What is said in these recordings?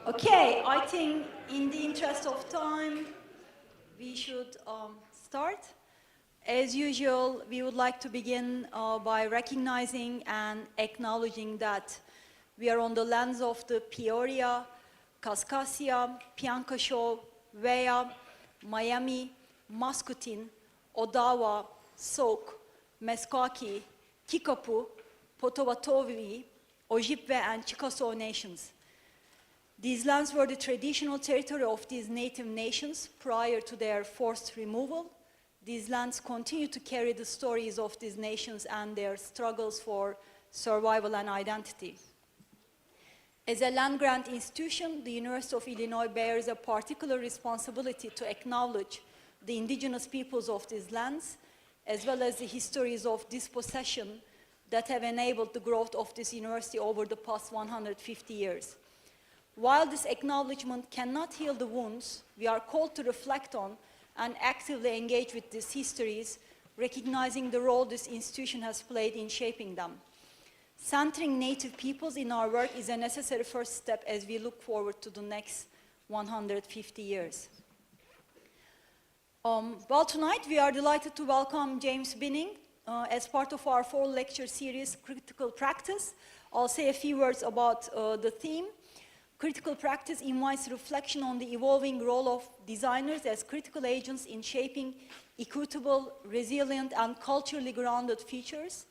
Okay, I think in the interest of time, we should start. As usual, we would like to begin by recognizing and acknowledging that we are on the lands of the Peoria, Kaskaskia, Piankashaw, Weah, Miami, Mascoutin, Odawa, Sauk, Meskwaki, Kickapoo, Potawatomi, Ojibwe, and Chickasaw nations. These lands were the traditional territory of these native nations prior to their forced removal. These lands continue to carry the stories of these nations and their struggles for survival and identity. As a land-grant institution, the University of Illinois bears a particular responsibility to acknowledge the indigenous peoples of these lands, as well as the histories of dispossession that have enabled the growth of this university over the past 150 years. While this acknowledgement cannot heal the wounds, we are called to reflect on and actively engage with these histories, recognizing the role this institution has played in shaping them. Centering Native peoples in our work is a necessary first step as we look forward to the next 150 years. Well, tonight we are delighted to welcome James Binning as part of our fall lecture series, Critical Practice. I'll say a few words about the theme. Critical practice invites reflection on the evolving role of designers as critical agents in shaping equitable, resilient, and culturally grounded futures.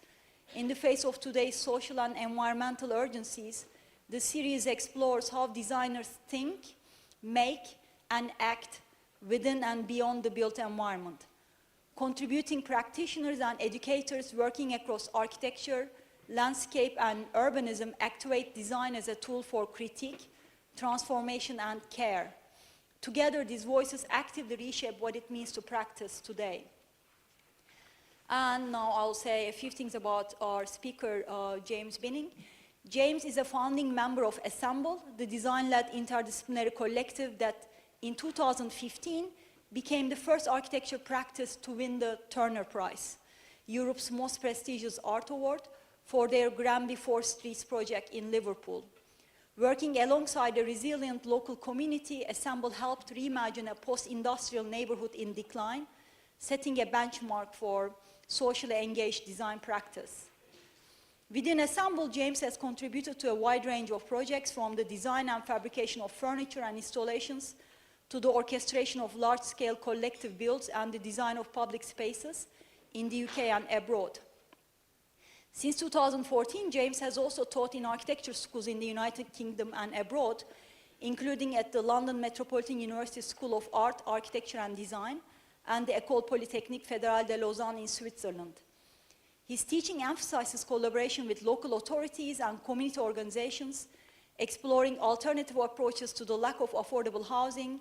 In the face of today's social and environmental urgencies, the series explores how designers think, make, and act within and beyond the built environment. Contributing practitioners and educators working across architecture, landscape, and urbanism activate design as a tool for critique, transformation, and care. Together, these voices actively reshape what it means to practice today. And now I'll say a few things about our speaker, James Binning. James is a founding member of Assemble, the design-led interdisciplinary collective that in 2015 became the first architecture practice to win the Turner Prize, Europe's most prestigious art award, for their Granby 4 Streets project in Liverpool. Working alongside a resilient local community, Assemble helped reimagine a post-industrial neighborhood in decline, setting a benchmark for socially engaged design practice. Within Assemble, James has contributed to a wide range of projects, from the design and fabrication of furniture and installations to the orchestration of large-scale collective builds and the design of public spaces in the UK and abroad. Since 2014, James has also taught in architecture schools in the United Kingdom and abroad, including at the London Metropolitan University School of Art, Architecture and Design, and the École Polytechnique Fédérale de Lausanne in Switzerland. His teaching emphasizes collaboration with local authorities and community organizations, exploring alternative approaches to the lack of affordable housing,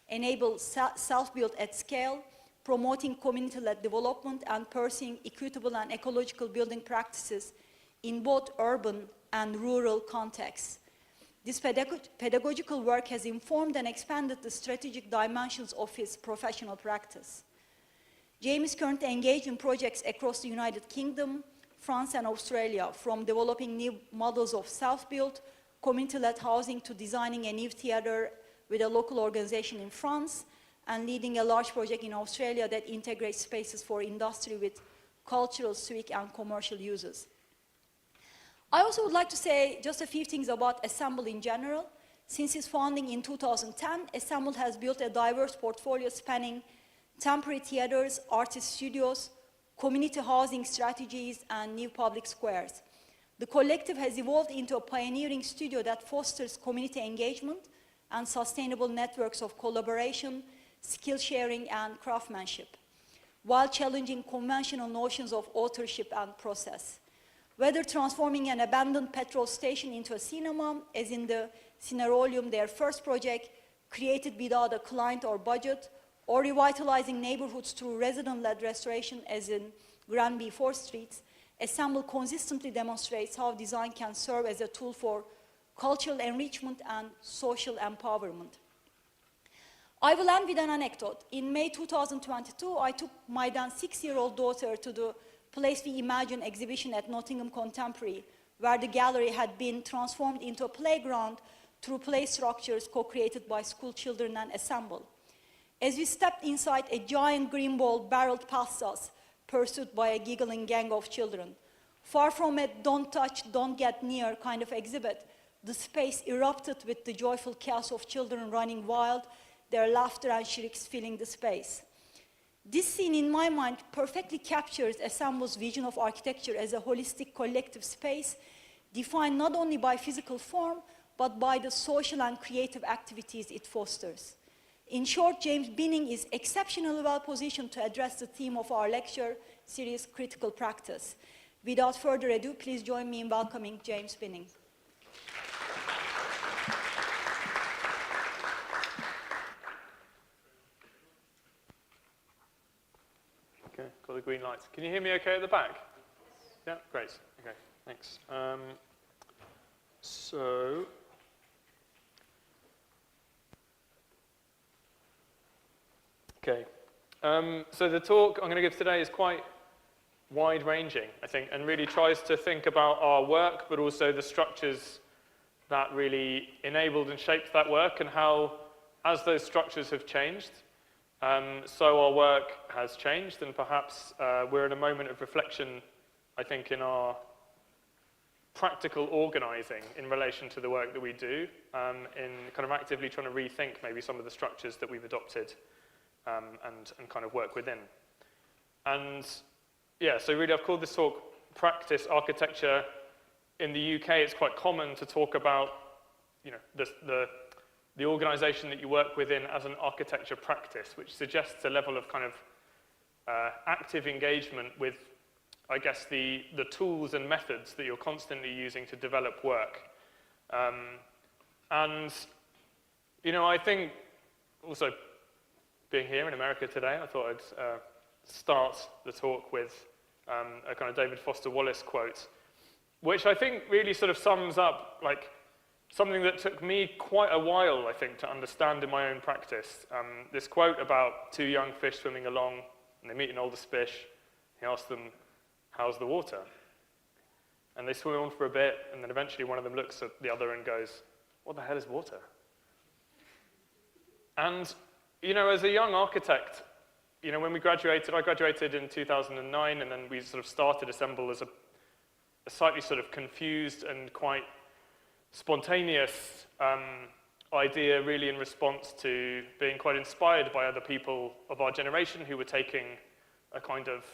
enable self-build at scale, promoting community-led development, and pursuing equitable and ecological building practices in both urban and rural contexts. This pedagogical work has informed and expanded the strategic dimensions of his professional practice. James is currently engaged in projects across the United Kingdom, France, and Australia, from developing new models of self-built, community-led housing to designing a new theater with a local organization in France, and leading a large project in Australia that integrates spaces for industry with cultural, civic, and commercial uses. I also would like to say just a few things about Assemble in general. Since its founding in 2010, Assemble has built a diverse portfolio spanning temporary theaters, artist studios, community housing strategies, and new public squares. The collective has evolved into a pioneering studio that fosters community engagement and sustainable networks of collaboration, skill sharing, and craftsmanship, while challenging conventional notions of authorship and process. Whether transforming an abandoned petrol station into a cinema, as in the Cinerolium, their first project, created without a client or budget, or revitalizing neighborhoods through resident-led restoration, as in Granby 4 Streets, Assemble consistently demonstrates how design can serve as a tool for cultural enrichment, and social empowerment. I will end with an anecdote. In May 2022, I took my then 6-year-old daughter to the Place We Imagine exhibition at Nottingham Contemporary, where the gallery had been transformed into a playground through play structures co-created by school children and Assemble. As we stepped inside, a giant green ball barreled past us, pursued by a giggling gang of children. Far from a don't touch, don't get near kind of exhibit, the space erupted with the joyful chaos of children running wild, their laughter and shrieks filling the space. This scene, in my mind, perfectly captures Assemble's vision of architecture as a holistic collective space, defined not only by physical form, but by the social and creative activities it fosters. In short, James Binning is exceptionally well positioned to address the theme of our lecture series, Critical Practice. Without further ado, please join me in welcoming James Binning. Okay, got the green lights. Can you hear me okay at the back? Yeah, great. Okay, thanks. So the talk I'm going to give today is quite wide-ranging, I think, and really tries to think about our work, but also the structures that really enabled and shaped that work, and how, as those structures have changed, so our work has changed, and perhaps we're in a moment of reflection, I think, in our practical organizing in relation to the work that we do, in kind of actively trying to rethink maybe some of the structures that we've adopted and kind of work within. And yeah, so really I've called this talk Practice Architecture. In the UK, it's quite common to talk about, you know, the organization that you work within as an architecture practice, which suggests a level of kind of active engagement with, I guess, the tools and methods that you're constantly using to develop work. And, you know, I think also being here in America today, I thought I'd start the talk with a kind of David Foster Wallace quote, which I think really sort of sums up like something that took me quite a while, I think, to understand in my own practice. This quote about two young fish swimming along, and they meet an older fish. He asks them, "How's the water?" And they swim on for a bit, and then eventually one of them looks at the other and goes, "What the hell is water?" And, you know, as a young architect, you know, when we graduated, I graduated in 2009, and then we sort of started Assemble as a slightly sort of confused and quite spontaneous idea, really in response to being quite inspired by other people of our generation who were taking a kind of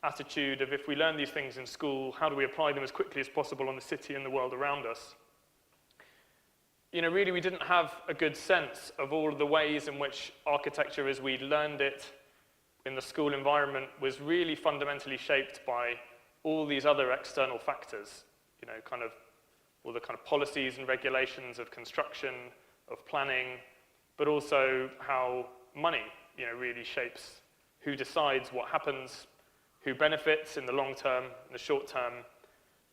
attitude of, if we learn these things in school, how do we apply them as quickly as possible on the city and the world around us? You know, really we didn't have a good sense of all of the ways in which architecture as we'd learned it in the school environment was really fundamentally shaped by all these other external factors, you know, kind of all the kind of policies and regulations of construction, of planning, but also how money, you know, really shapes who decides what happens, who benefits in the long term, in the short term.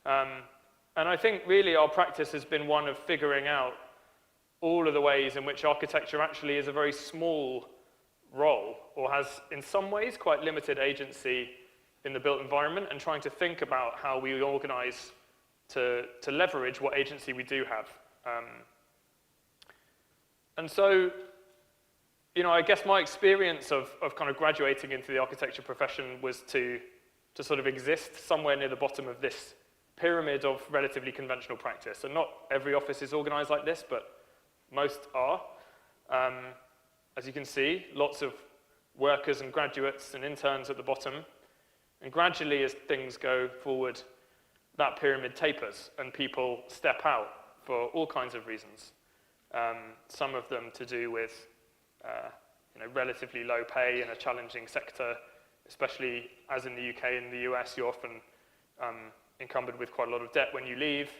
And I think really our practice has been one of figuring out all of the ways in which architecture actually is a very small role, or has in some ways quite limited agency in the built environment, and trying to think about how we organize to leverage what agency we do have. And so, you know, I guess my experience of kind of graduating into the architecture profession was to sort of exist somewhere near the bottom of this pyramid of relatively conventional practice. And not every office is organized like this, but most are. As you can see, lots of workers and graduates and interns at the bottom. And gradually, as things go forward, that pyramid tapers and people step out for all kinds of reasons. Some of them to do with you know, relatively low pay in a challenging sector, especially as in the UK and the US, you're often encumbered with quite a lot of debt when you leave.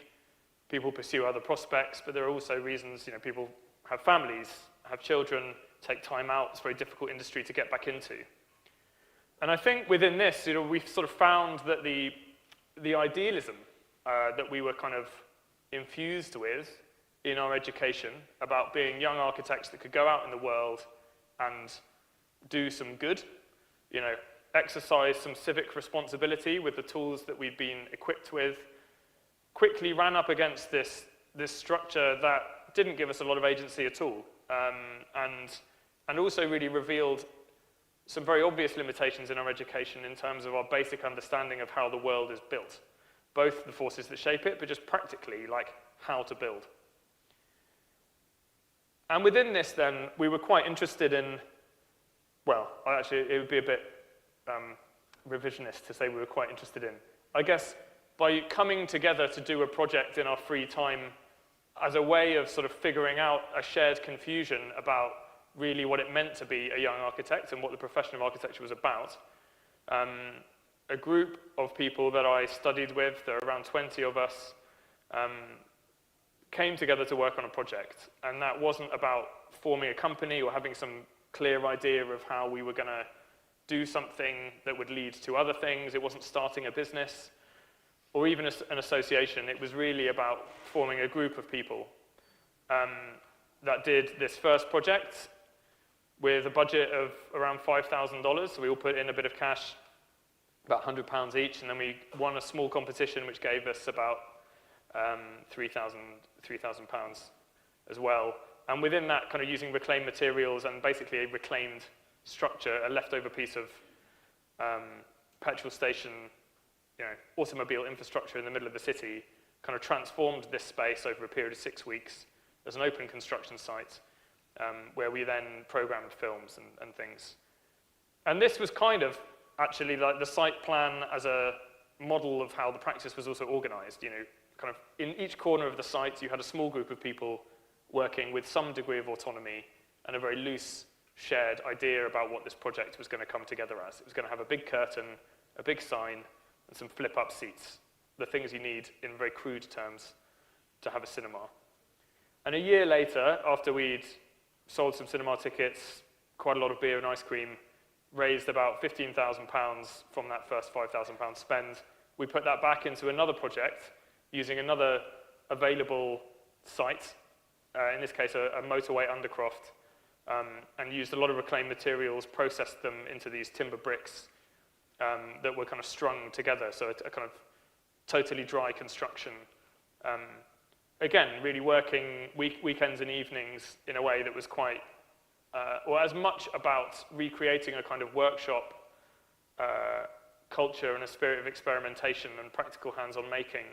People pursue other prospects, but there are also reasons, you know, people have families, have children, take time out. It's a very difficult industry to get back into. And I think within this, you know, we've sort of found that the idealism that we were kind of infused with in our education about being young architects that could go out in the world and do some good, exercise some civic responsibility with the tools that we've been equipped with, quickly ran up against this structure that didn't give us a lot of agency at all, and also really revealed some very obvious limitations in our education in terms of our basic understanding of how the world is built, both the forces that shape it, but just practically, like how to build. And within this, then, we were quite interested in, well, actually, it would be a bit revisionist to say we were quite interested in. I guess by coming together to do a project in our free time as a way of sort of figuring out a shared confusion about really what it meant to be a young architect and what the profession of architecture was about, a group of people that I studied with, there are around 20 of us, came together to work on a project. And that wasn't about forming a company or having some clear idea of how we were going to do something that would lead to other things. It wasn't starting a business or even an association. It was really about forming a group of people that did this first project with a budget of around $5,000. So we all put in a bit of cash, about £100 each, and then we won a small competition which gave us about £3,000 as well. And within that, kind of using reclaimed materials and basically a reclaimed structure, a leftover piece of petrol station, automobile infrastructure in the middle of the city, kind of transformed this space over a period of 6 weeks as an open construction site where we then programmed films and things. And this was kind of actually like the site plan as a model of how the practice was also organized. Kind of in each corner of the site, you had a small group of people working with some degree of autonomy and a very loose shared idea about what this project was going to come together as. It was going to have a big curtain, a big sign, and some flip-up seats, the things you need in very crude terms to have a cinema. And a year later, after we'd sold some cinema tickets, quite a lot of beer and ice cream, raised about £15,000 from that first £5,000 spend, we put that back into another project using another available site, in this case a motorway undercroft, and used a lot of reclaimed materials, processed them into these timber bricks that were kind of strung together, so a kind of totally dry construction. Again, really working weekends and evenings in a way that was quite, or as much about recreating a kind of workshop culture and a spirit of experimentation and practical hands-on making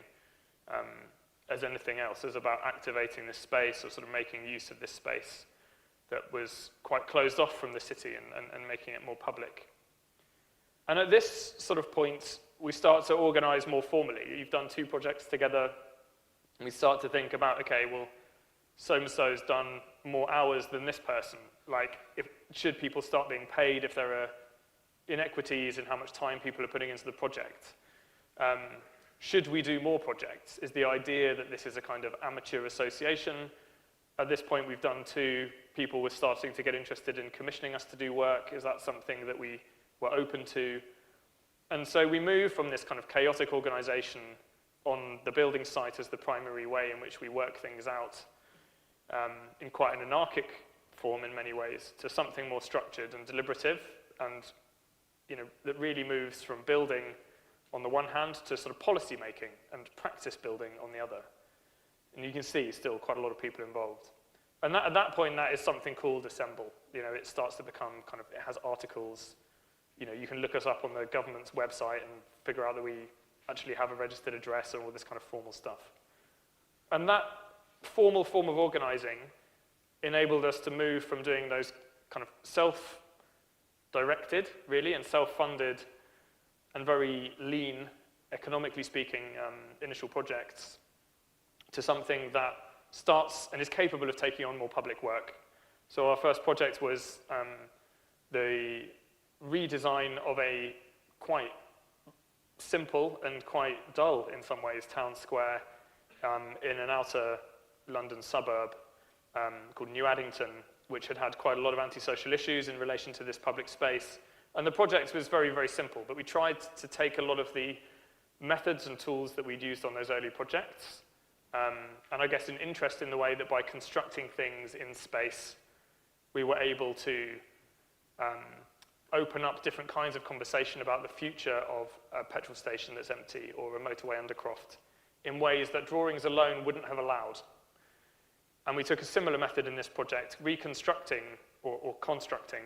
as anything else, as about activating this space or sort of making use of this space that was quite closed off from the city and making it more public. And at this sort of point, we start to organize more formally. You've done 2 projects together, and we start to think about, okay, well, so-and-so's done more hours than this person. Like, should people start being paid if there are inequities in how much time people are putting into the project? Should we do more projects? Is the idea that this is a kind of amateur association? At this point, we've done 2. People were starting to get interested in commissioning us to do work. Is that something that we were open to? And so we moved from this kind of chaotic organization on the building site as the primary way in which we work things out in quite an anarchic form in many ways to something more structured and deliberative, and that really moves from building on the one hand to sort of policy making and practice building on the other. And you can see still quite a lot of people involved. And at that point, that is something called Assemble. It starts to become kind of, it has articles. You can look us up on the government's website and figure out that we actually have a registered address and all this kind of formal stuff. And that formal form of organizing enabled us to move from doing those kind of self-directed, really, and self-funded and very lean, economically speaking, initial projects to something that starts and is capable of taking on more public work. So our first project was the redesign of a quite simple and quite dull, in some ways, town square in an outer London suburb called New Addington, which had had quite a lot of antisocial issues in relation to this public space. And the project was very, very simple, but we tried to take a lot of the methods and tools that we'd used on those early projects And I guess an interest in the way that by constructing things in space, we were able to open up different kinds of conversation about the future of a petrol station that's empty or a motorway undercroft in ways that drawings alone wouldn't have allowed. And we took a similar method in this project, reconstructing or constructing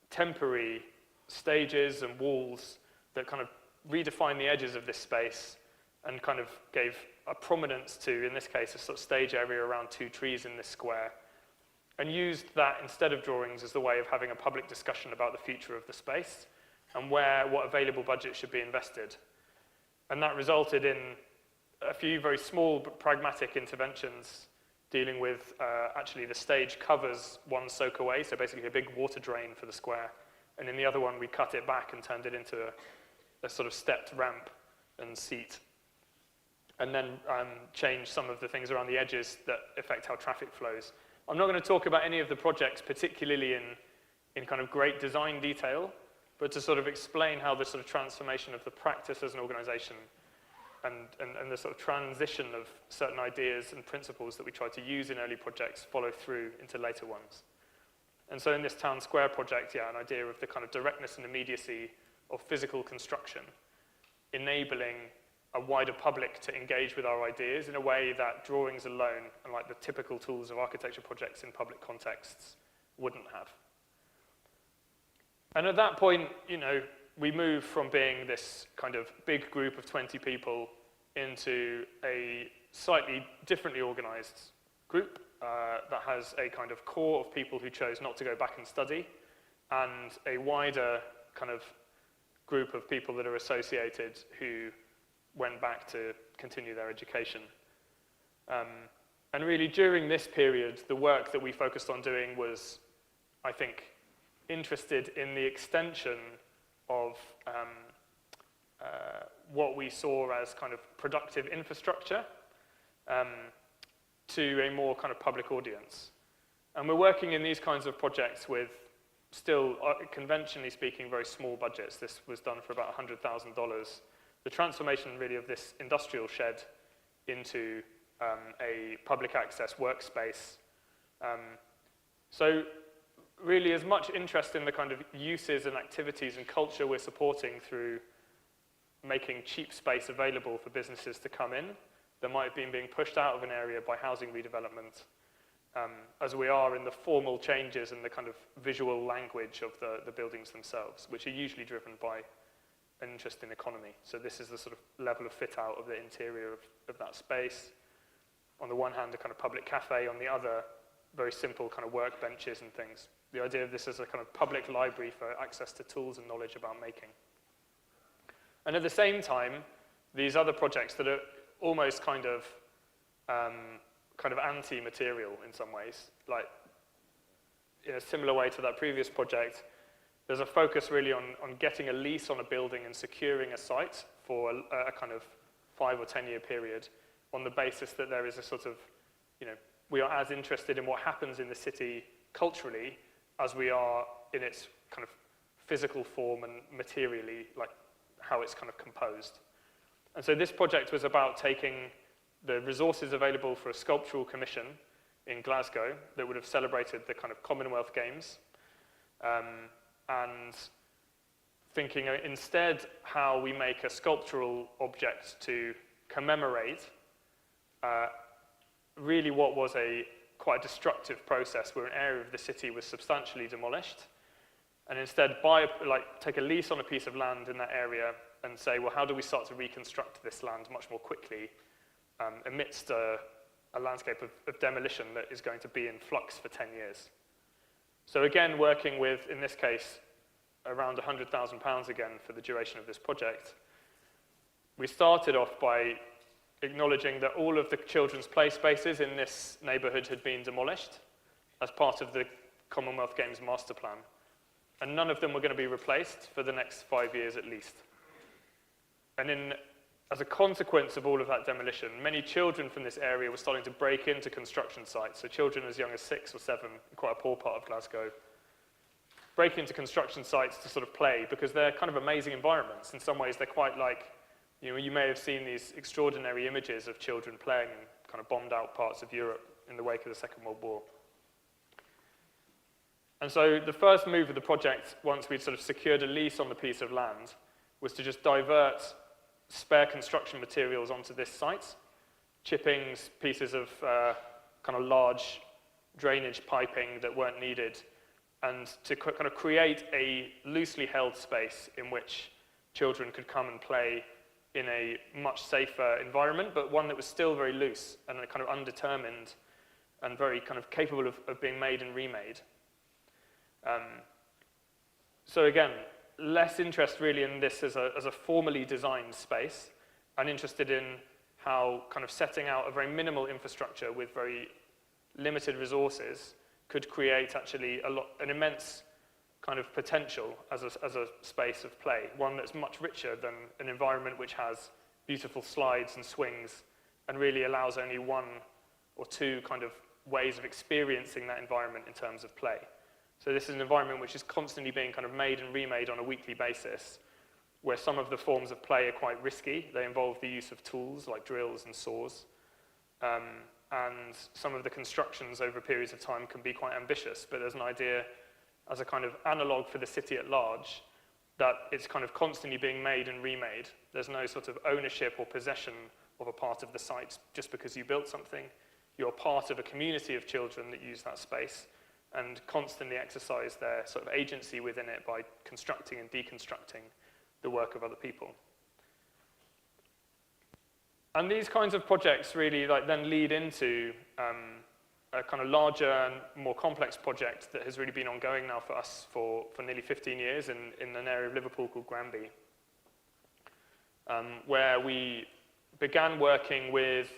temporary stages and walls that kind of redefined the edges of this space and kind of gave a prominence to, in this case, a sort of stage area around 2 trees in this square, and used that instead of drawings as the way of having a public discussion about the future of the space and what available budget should be invested. And that resulted in a few very small but pragmatic interventions dealing with, actually the stage covers one soakaway, so basically a big water drain for the square, and in the other one we cut it back and turned it into a sort of stepped ramp and seat, and then change some of the things around the edges that affect how traffic flows. I'm not going to talk about any of the projects particularly in kind of great design detail, but to sort of explain how the sort of transformation of the practice as an organization and the sort of transition of certain ideas and principles that we try to use in early projects follow through into later ones. And so in this town square project, yeah, an idea of the kind of directness and immediacy of physical construction, enabling a wider public to engage with our ideas in a way that drawings alone, and like the typical tools of architecture projects in public contexts, wouldn't have. And at that point, you know, we move from being this kind of big group of 20 people into a slightly differently organized group that has a kind of core of people who chose not to go back and study, and a wider kind of group of people that are associated who went back to continue their education. And really during this period, the work that we focused on doing was, I think, interested in the extension of what we saw as kind of productive infrastructure to a more kind of public audience. And we're working in these kinds of projects with still, conventionally speaking, very small budgets. This was done for about $100,000. The transformation really of this industrial shed into a public access workspace. So really as much interest in the kind of uses and activities and culture we're supporting through making cheap space available for businesses to come in that might have been being pushed out of an area by housing redevelopment, as we are in the formal changes and the kind of visual language of the buildings themselves, which are usually driven by an interest in economy. So this is the sort of level of fit out of the interior of that space. On the one hand, a kind of public cafe, on the other, very simple kind of workbenches and things. The idea of this as a kind of public library for access to tools and knowledge about making. And at the same time, these other projects that are almost kind of anti-material in some ways, like in a similar way to that previous project, there's a focus really on getting a lease on a building and securing a site for a kind of 5 or 10 year period on the basis that there is a sort of, you know, we are as interested in what happens in the city culturally as we are in its kind of physical form and materially, like how it's kind of composed. And so this project was about taking the resources available for a sculptural commission in Glasgow that would have celebrated the kind of Commonwealth Games, and thinking instead how we make a sculptural object to commemorate really what was quite a destructive process where an area of the city was substantially demolished, and instead take a lease on a piece of land in that area and say, well, how do we start to reconstruct this land much more quickly amidst a landscape of demolition that is going to be in flux for 10 years. So again, working with, in this case, around £100,000 again for the duration of this project, we started off by acknowledging that all of the children's play spaces in this neighbourhood had been demolished as part of the Commonwealth Games master plan, and none of them were going to be replaced for the next 5 years at least. And as a consequence of all of that demolition, many children from this area were starting to break into construction sites. So children as young as 6 or 7, in quite a poor part of Glasgow, break into construction sites to sort of play because they're kind of amazing environments. In some ways, they're quite like, You know, you may have seen these extraordinary images of children playing in kind of bombed out parts of Europe in the wake of the Second World War. And so the first move of the project, once we'd sort of secured a lease on the piece of land, was to just divert spare construction materials onto this site, chippings, pieces of kind of large drainage piping that weren't needed, and to kind of create a loosely held space in which children could come and play in a much safer environment, but one that was still very loose and kind of undetermined and very kind of capable of being made and remade. So again, less interest really in this as a formally designed space, and interested in how kind of setting out a very minimal infrastructure with very limited resources could create actually an immense kind of potential as a space of play, one that's much richer than an environment which has beautiful slides and swings and really allows only one or two kind of ways of experiencing that environment in terms of play. So this is an environment which is constantly being kind of made and remade on a weekly basis, where some of the forms of play are quite risky. They involve the use of tools like drills and saws. And some of the constructions over periods of time can be quite ambitious, but there's an idea as a kind of analogue for the city at large that it's kind of constantly being made and remade. There's no sort of ownership or possession of a part of the site just because you built something. You're part of a community of children that use that space and constantly exercise their sort of agency within it by constructing and deconstructing the work of other people. And these kinds of projects really then lead into a kind of larger and more complex project that has really been ongoing now for us for nearly 15 years in an area of Liverpool called Granby, where we began working with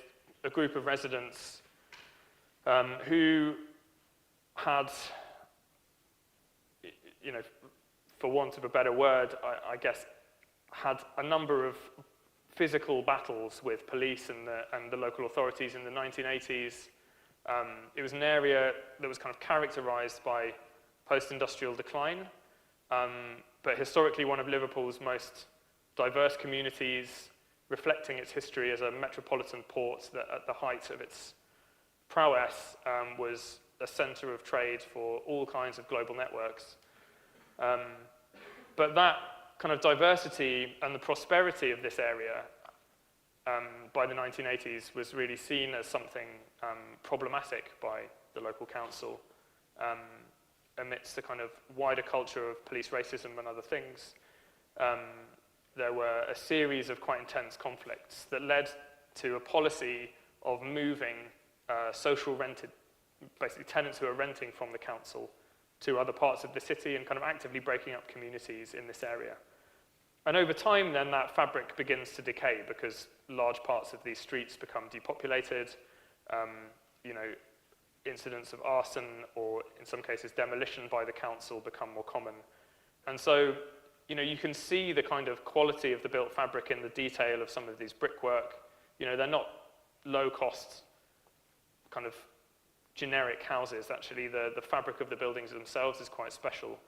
a group of residents who had, you know, for want of a better word, I guess, had a number of physical battles with police and the local authorities in the 1980s. It was an area that was kind of characterized by post-industrial decline, but historically one of Liverpool's most diverse communities, reflecting its history as a metropolitan port that at the height of its prowess was a center of trade for all kinds of global networks. But that kind of diversity and the prosperity of this area by the 1980s was really seen as something problematic by the local council amidst the kind of wider culture of police racism and other things. There were a series of quite intense conflicts that led to a policy of moving social rented, basically tenants who are renting from the council to other parts of the city and kind of actively breaking up communities in this area. And over time then that fabric begins to decay because large parts of these streets become depopulated, you know, incidents of arson or in some cases demolition by the council become more common. And so, you know, you can see the kind of quality of the built fabric in the detail of some of these brickwork. You know, they're not low cost kind of generic houses. Actually, the fabric of the buildings themselves is quite special.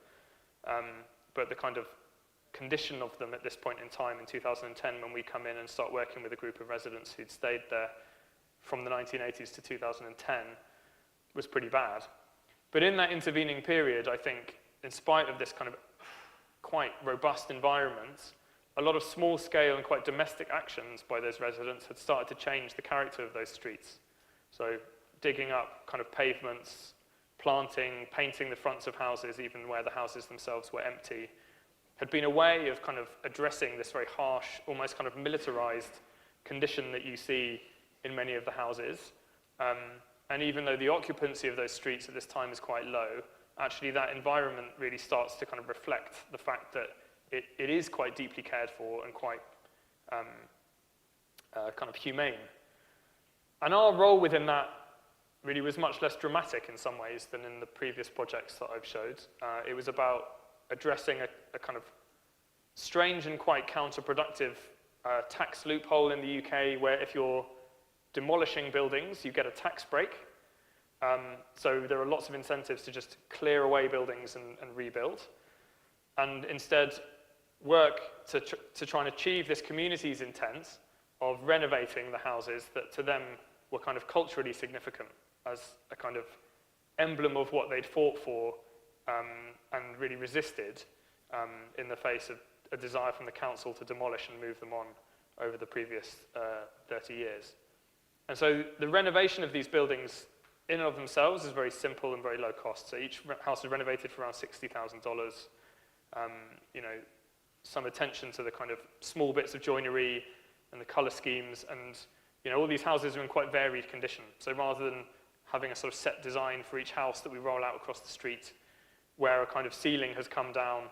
But the kind of condition of them at this point in time in 2010 when we come in and start working with a group of residents who'd stayed there from the 1980s to 2010 was pretty bad. But in that intervening period, I think, in spite of this kind of quite robust environment, a lot of small-scale and quite domestic actions by those residents had started to change the character of those streets. So digging up kind of pavements, planting, painting the fronts of houses, even where the houses themselves were empty, had been a way of kind of addressing this very harsh, almost kind of militarized condition that you see in many of the houses. And even though the occupancy of those streets at this time is quite low, actually that environment really starts to kind of reflect the fact that it is quite deeply cared for and quite kind of humane. And our role within that really was much less dramatic in some ways than in the previous projects that I've showed. It was about addressing a kind of strange and quite counterproductive tax loophole in the UK where if you're demolishing buildings, you get a tax break. So there are lots of incentives to just clear away buildings and rebuild. And instead, work to try and achieve this community's intent of renovating the houses that to them were kind of culturally significant as a kind of emblem of what they'd fought for and really resisted in the face of a desire from the council to demolish and move them on over the previous 30 years. And so the renovation of these buildings in and of themselves is very simple and very low cost. So each house is renovated for around $60,000. You know, some attention to the kind of small bits of joinery and the color schemes, and you know, all these houses are in quite varied condition. So rather than having a sort of set design for each house that we roll out across the street, where a kind of ceiling has come down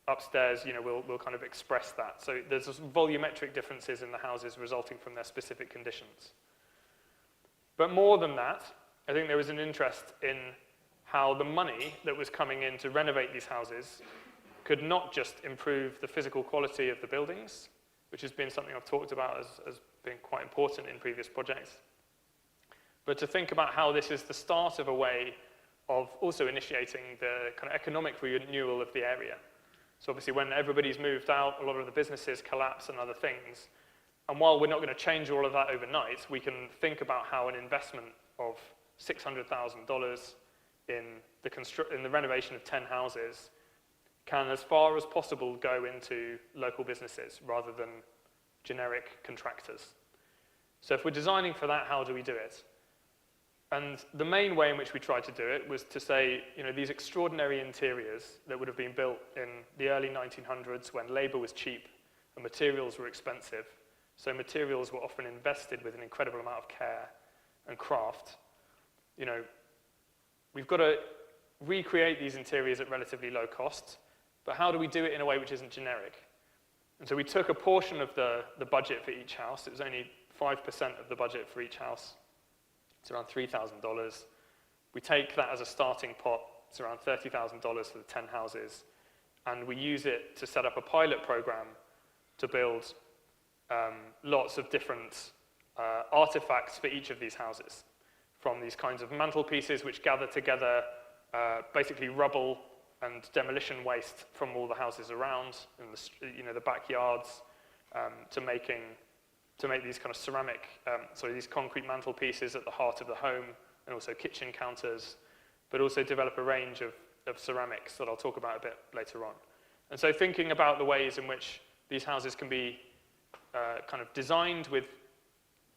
upstairs, you know, we'll kind of express that. So there's some volumetric differences in the houses resulting from their specific conditions. But more than that, I think there was an interest in how the money that was coming in to renovate these houses could not just improve the physical quality of the buildings, which has been something I've talked about as being quite important in previous projects, but to think about how this is the start of a way of also initiating the kind of economic renewal of the area. So obviously when everybody's moved out, a lot of the businesses collapse and other things. And while we're not going to change all of that overnight, we can think about how an investment of $600,000 in the renovation of 10 houses can, as far as possible, go into local businesses rather than generic contractors. So if we're designing for that, how do we do it? And the main way in which we tried to do it was to say, you know, these extraordinary interiors that would have been built in the early 1900s when labor was cheap and materials were expensive. So materials were often invested with an incredible amount of care and craft. You know, we've got to recreate these interiors at relatively low cost, but how do we do it in a way which isn't generic? And so we took a portion of the budget for each house. It was only 5% of the budget for each house. It's around $3,000. We take that as a starting pot. It's around $30,000 for the 10 houses. And we use it to set up a pilot program to build lots of different artifacts for each of these houses. From these kinds of mantelpieces which gather together basically rubble and demolition waste from all the houses around, in the backyards, to make these kind of ceramic, these concrete mantelpieces at the heart of the home, and also kitchen counters, but also develop a range of ceramics that I'll talk about a bit later on. And so thinking about the ways in which these houses can be kind of designed with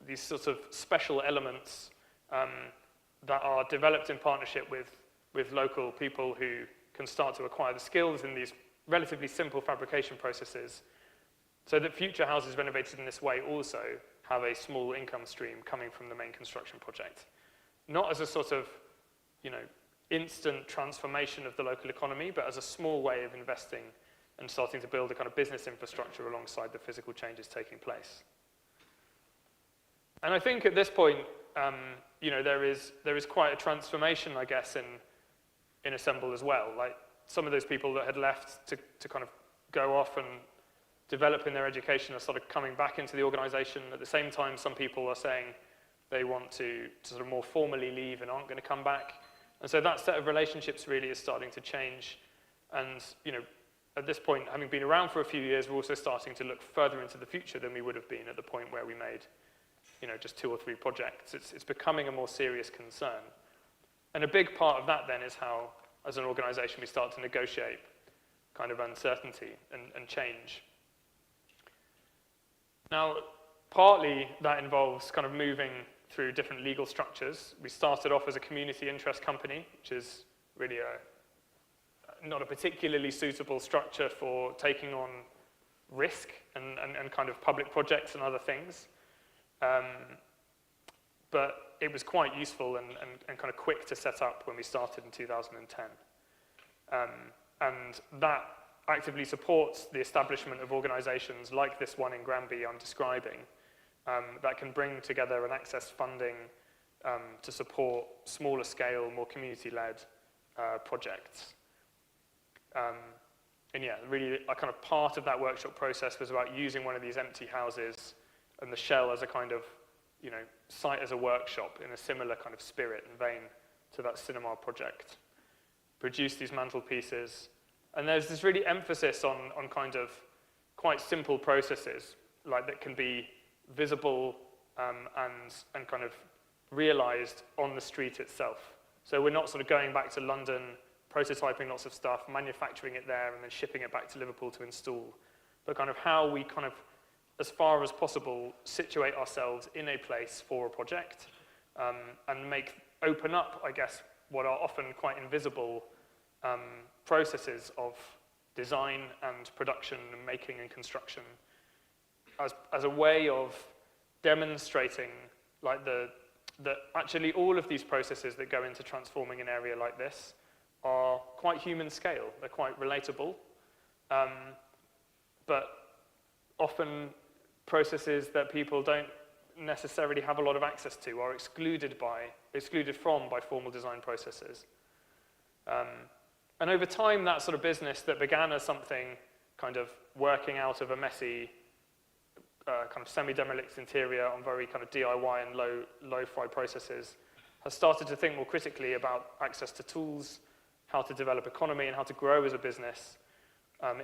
these sorts of special elements that are developed in partnership with local people who can start to acquire the skills in these relatively simple fabrication processes, so that future houses renovated in this way also have a small income stream coming from the main construction project. Not as a sort of, you know, instant transformation of the local economy, but as a small way of investing and starting to build a kind of business infrastructure alongside the physical changes taking place. And I think at this point, you know, there is quite a transformation, I guess, in Assemble as well. Like some of those people that had left to kind of go off and develop in their education are sort of coming back into the organization. At the same time, some people are saying they want to sort of more formally leave and aren't going to come back. And so that set of relationships really is starting to change. And, you know, at this point, having been around for a few years, we're also starting to look further into the future than we would have been at the point where we made, you know, just 2 or 3 projects. It's becoming a more serious concern. And a big part of that then is how, as an organization, we start to negotiate kind of uncertainty and change. Now, partly that involves kind of moving through different legal structures. We started off as a community interest company, which is really not a particularly suitable structure for taking on risk and kind of public projects and other things. But it was quite useful and kind of quick to set up when we started in 2010. And that actively supports the establishment of organizations like this one in Granby I'm describing, that can bring together and access funding to support smaller scale, more community-led projects. And yeah, really a kind of part of that workshop process was about using one of these empty houses and the shell as a kind of, you know, site as a workshop in a similar kind of spirit and vein to that cinema project. Produce these mantelpieces, And there's this really emphasis on kind of quite simple processes, like that can be visible and kind of realized on the street itself. So we're not sort of going back to London, prototyping lots of stuff, manufacturing it there, and then shipping it back to Liverpool to install. But kind of how we kind of, as far as possible, situate ourselves in a place for a project and open up, I guess, what are often quite invisible processes of design and production and making and construction as a way of demonstrating like that actually all of these processes that go into transforming an area like this are quite human scale. They're quite relatable, but often processes that people don't necessarily have a lot of access to or excluded from by formal design processes. And over time, that sort of business that began as something kind of working out of a messy kind of semi-derelict interior on very kind of DIY and low-fi processes has started to think more critically about access to tools, how to develop economy and how to grow as a business,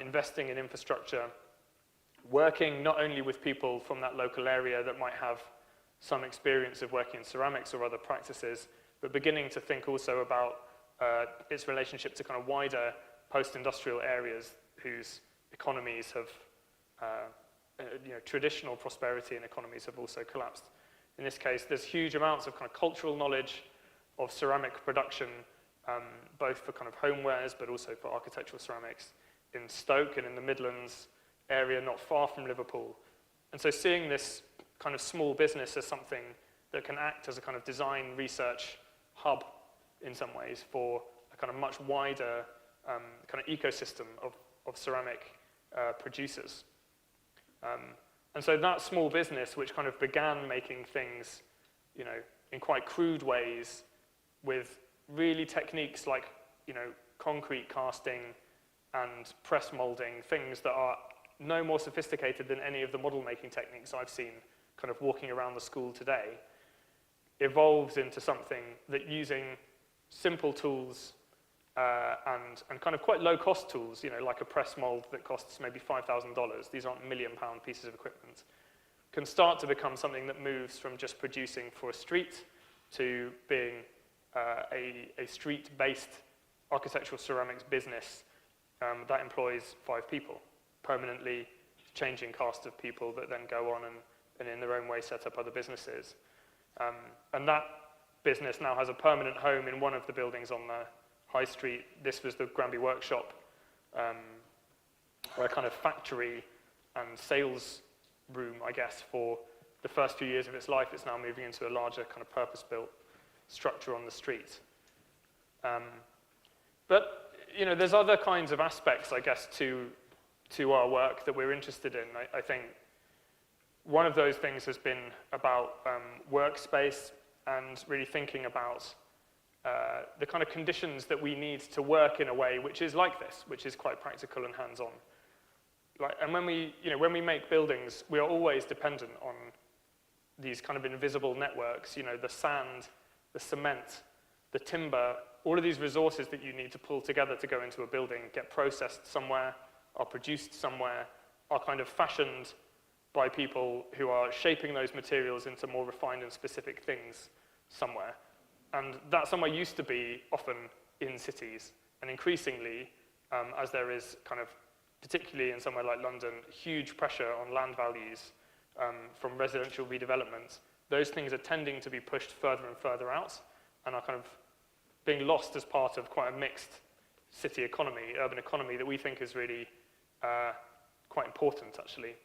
investing in infrastructure, working not only with people from that local area that might have some experience of working in ceramics or other practices, but beginning to think also about its relationship to kind of wider post-industrial areas whose economies have, traditional prosperity and economies have also collapsed. In this case, there's huge amounts of kind of cultural knowledge of ceramic production, both for kind of homewares, but also for architectural ceramics in Stoke and in the Midlands area, not far from Liverpool. And so seeing this kind of small business as something that can act as a kind of design research hub in some ways for a kind of much wider kind of ecosystem of ceramic producers. And so that small business, which kind of began making things, in quite crude ways with really techniques like, concrete casting and press molding, things that are no more sophisticated than any of the model making techniques I've seen kind of walking around the school today, evolves into something that using simple tools and kind of quite low-cost tools, like a press mold that costs maybe $5,000, these aren't million-pound pieces of equipment, can start to become something that moves from just producing for a street to being a street-based architectural ceramics business that employs 5 people, permanently changing cast of people that then go on and in their own way set up other businesses. And that business now has a permanent home in one of the buildings on the High Street. This was the Granby Workshop, or a kind of factory and sales room, I guess, for the first few years of its life. It's now moving into a larger kind of purpose-built structure on the street. But, there's other kinds of aspects, I guess, to our work that we're interested in. I think one of those things has been about workspace and really thinking about the kind of conditions that we need to work in a way which is like this, which is quite practical and hands-on. And when we make buildings, we are always dependent on these kind of invisible networks, the sand, the cement, the timber, all of these resources that you need to pull together to go into a building, get processed somewhere, are produced somewhere, are kind of fashioned by people who are shaping those materials into more refined and specific things somewhere. And that somewhere used to be often in cities, and increasingly, as there is kind of, particularly in somewhere like London, huge pressure on land values from residential redevelopment, those things are tending to be pushed further and further out, and are kind of being lost as part of quite a mixed city economy, urban economy, that we think is really quite important, actually.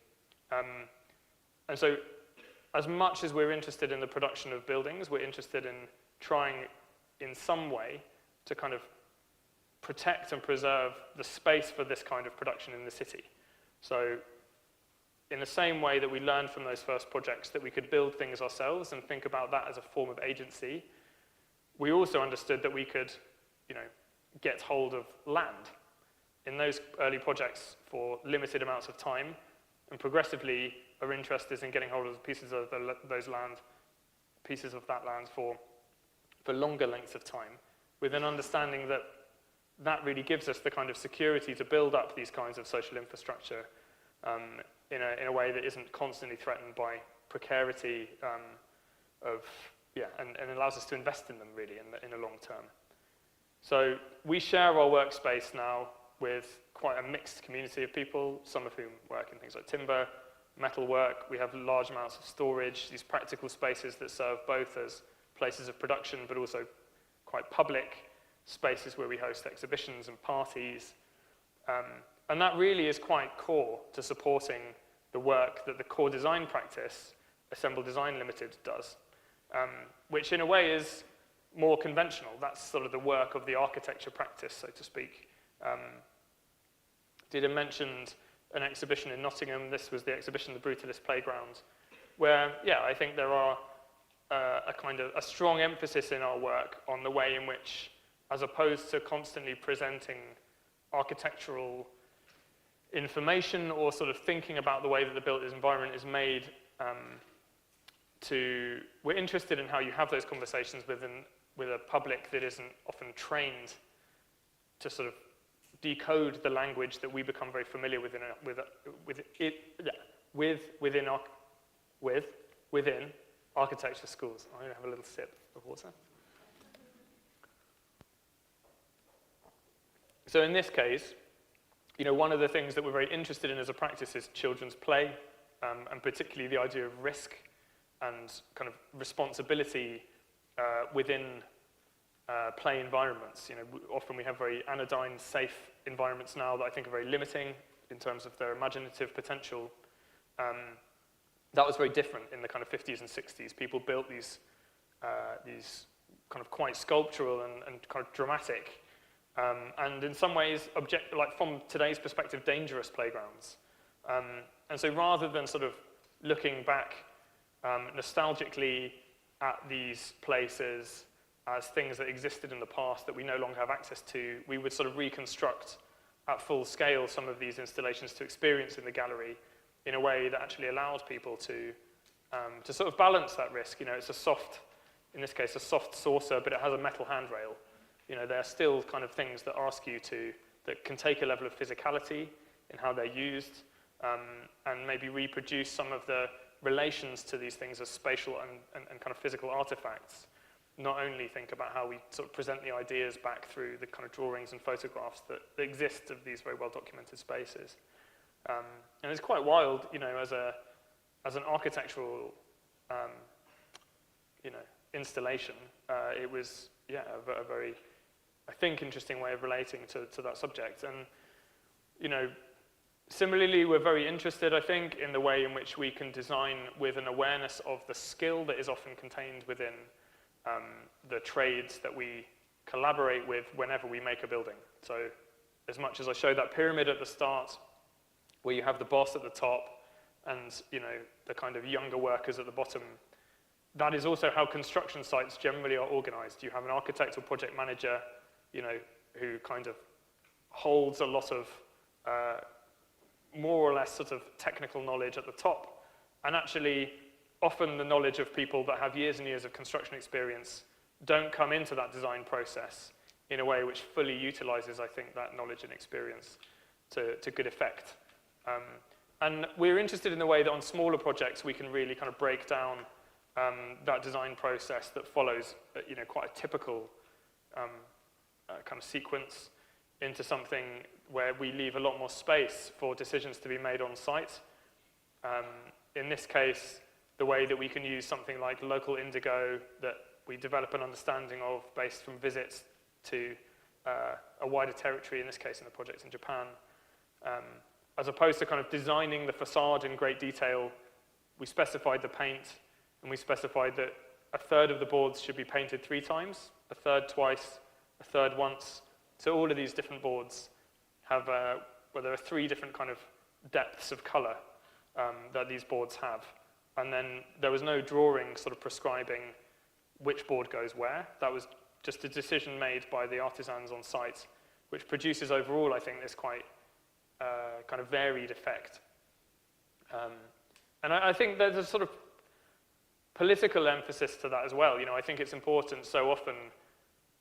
And so, as much as we're interested in the production of buildings, we're interested in trying in some way to kind of protect and preserve the space for this kind of production in the city. So in the same way that we learned from those first projects that we could build things ourselves and think about that as a form of agency, we also understood that we could, get hold of land in those early projects for limited amounts of time, and progressively our interest is in getting hold of pieces of that land for longer lengths of time, with an understanding that that really gives us the kind of security to build up these kinds of social infrastructure in a way that isn't constantly threatened by precarity and allows us to invest in them really in the long term. So we share our workspace now with quite a mixed community of people, some of whom work in things like timber, metalwork. We have large amounts of storage, these practical spaces that serve both as places of production, but also quite public spaces where we host exhibitions and parties. And that really is quite core to supporting the work that the core design practice, Assemble Design Limited, does, which in a way is more conventional. That's sort of the work of the architecture practice, so to speak. Dida mentioned an exhibition in Nottingham. This was the exhibition, the Brutalist Playground, where, yeah, I think there are a strong emphasis in our work on the way in which, as opposed to constantly presenting architectural information or sort of thinking about the way that the built environment is made, we're interested in how you have those conversations with a public that isn't often trained to sort of decode the language that we become very familiar with within architecture schools. I'm going to have a little sip of water. So in this case, one of the things that we're very interested in as a practice is children's play, and particularly the idea of risk and kind of responsibility within play environments. Often we have very anodyne, safe environments now that I think are very limiting in terms of their imaginative potential. That was very different in the kind of 50s and 60s. People built these kind of quite sculptural and kind of dramatic, and in some ways, from today's perspective, dangerous playgrounds. And so rather than sort of looking back nostalgically at these places as things that existed in the past that we no longer have access to, we would sort of reconstruct at full scale some of these installations to experience in the gallery in a way that actually allows people to sort of balance that risk. It's a soft, in this case, a soft saucer, but it has a metal handrail. They're still kind of things that ask you that can take a level of physicality in how they're used, and maybe reproduce some of the relations to these things as spatial and kind of physical artifacts. Not only think about how we sort of present the ideas back through the kind of drawings and photographs that exist of these very well-documented spaces. And it's quite wild, as an architectural, installation. It was, a very, I think, interesting way of relating to that subject. And, similarly, we're very interested, I think, in the way in which we can design with an awareness of the skill that is often contained within the trades that we collaborate with whenever we make a building. So as much as I showed that pyramid at the start, where you have the boss at the top and the kind of younger workers at the bottom, that is also how construction sites generally are organized. You have an architect or project manager, who kind of holds a lot of more or less sort of technical knowledge at the top, and actually often the knowledge of people that have years and years of construction experience don't come into that design process in a way which fully utilizes, I think, that knowledge and experience to good effect. And we're interested in the way that on smaller projects we can really kind of break down that design process that follows quite a typical kind of sequence into something where we leave a lot more space for decisions to be made on site. In this case, the way that we can use something like local indigo that we develop an understanding of based from visits to a wider territory, in this case in the project in Japan, as opposed to kind of designing the facade in great detail. We specified the paint, and we specified that a third of the boards should be painted 3 times, a third twice, a third once. So all of these different boards have, there are 3 different kind of depths of color that these boards have. And then there was no drawing sort of prescribing which board goes where. That was just a decision made by the artisans on site, which produces overall, I think, this quite kind of varied effect. And I think there's a sort of political emphasis to that as well. I think it's important so often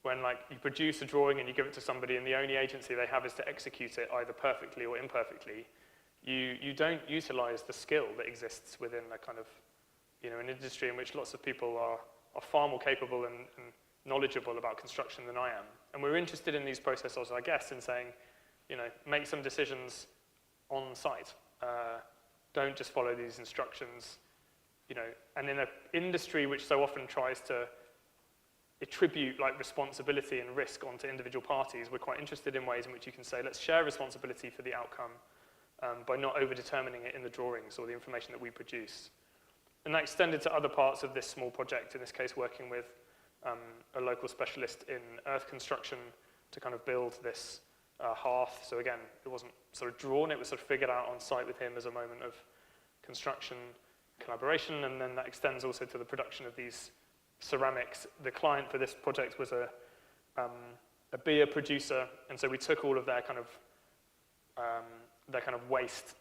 when like you produce a drawing and you give it to somebody and the only agency they have is to execute it either perfectly or imperfectly, you don't utilize the skill that exists within a kind of, an industry in which lots of people are far more capable and knowledgeable about construction than I am. And we're interested in these processes, I guess, in saying, make some decisions on site. Don't just follow these instructions, and in an industry which so often tries to attribute like responsibility and risk onto individual parties, we're quite interested in ways in which you can say, let's share responsibility for the outcome by not over-determining it in the drawings or the information that we produce. And that extended to other parts of this small project, in this case working with a local specialist in earth construction to kind of build this hearth. So again, it wasn't sort of drawn, it was sort of figured out on site with him as a moment of construction collaboration, and then that extends also to the production of these ceramics. The client for this project was a beer producer, and so we took all of their kind of waste,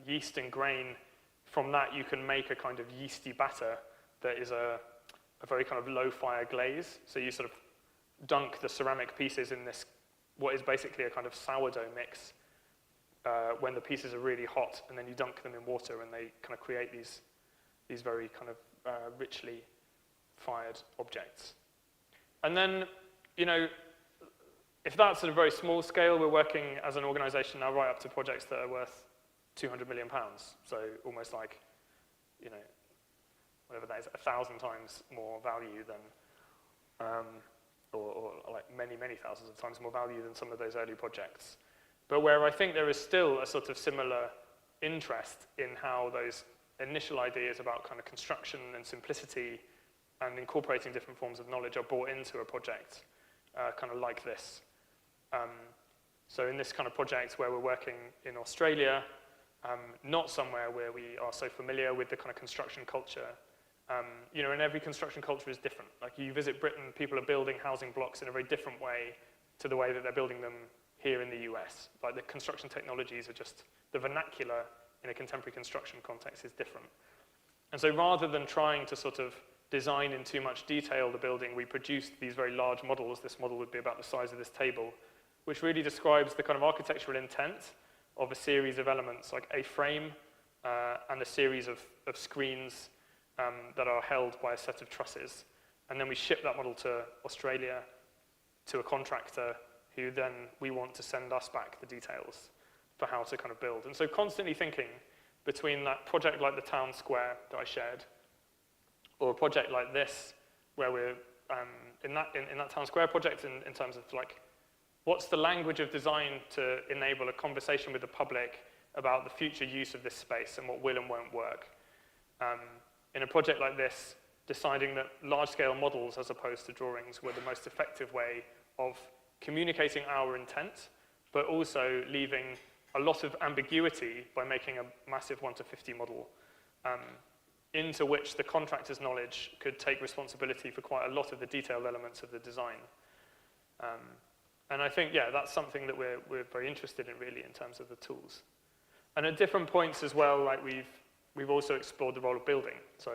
yeast and grain. From that, you can make a kind of yeasty batter that is a very kind of low fire glaze. So you sort of dunk the ceramic pieces in this, what is basically a kind of sourdough mix when the pieces are really hot, and then you dunk them in water and they kind of create these very kind of richly fired objects. And then, if that's at a very small scale, we're working as an organization now right up to projects that are worth £200 million. So almost like, whatever that is, 1,000 times more value than, or like many, many thousands of times more value than some of those early projects. But where I think there is still a sort of similar interest in how those initial ideas about kind of construction and simplicity and incorporating different forms of knowledge are brought into a project kind of like this. So in this kind of project where we're working in Australia, not somewhere where we are so familiar with the kind of construction culture. And every construction culture is different. Like you visit Britain, people are building housing blocks in a very different way to the way that they're building them here in the US. Like the construction technologies are just, the vernacular in a contemporary construction context is different. And so rather than trying to sort of design in too much detail the building, we produced these very large models. This model would be about the size of this table, which really describes the kind of architectural intent of a series of elements, like a frame and a series of screens that are held by a set of trusses. And then we ship that model to Australia to a contractor who then we want to send us back the details for how to kind of build. And so constantly thinking between that project like the town square that I shared, or a project like this, where we're in that town square project in terms of like, what's the language of design to enable a conversation with the public about the future use of this space and what will and won't work? In a project like this, deciding that large-scale models as opposed to drawings were the most effective way of communicating our intent, but also leaving a lot of ambiguity by making a massive 1 to 50 model into which the contractor's knowledge could take responsibility for quite a lot of the detailed elements of the design. And I think, that's something that we're very interested in, really, in terms of the tools. And at different points as well, like we've also explored the role of building. So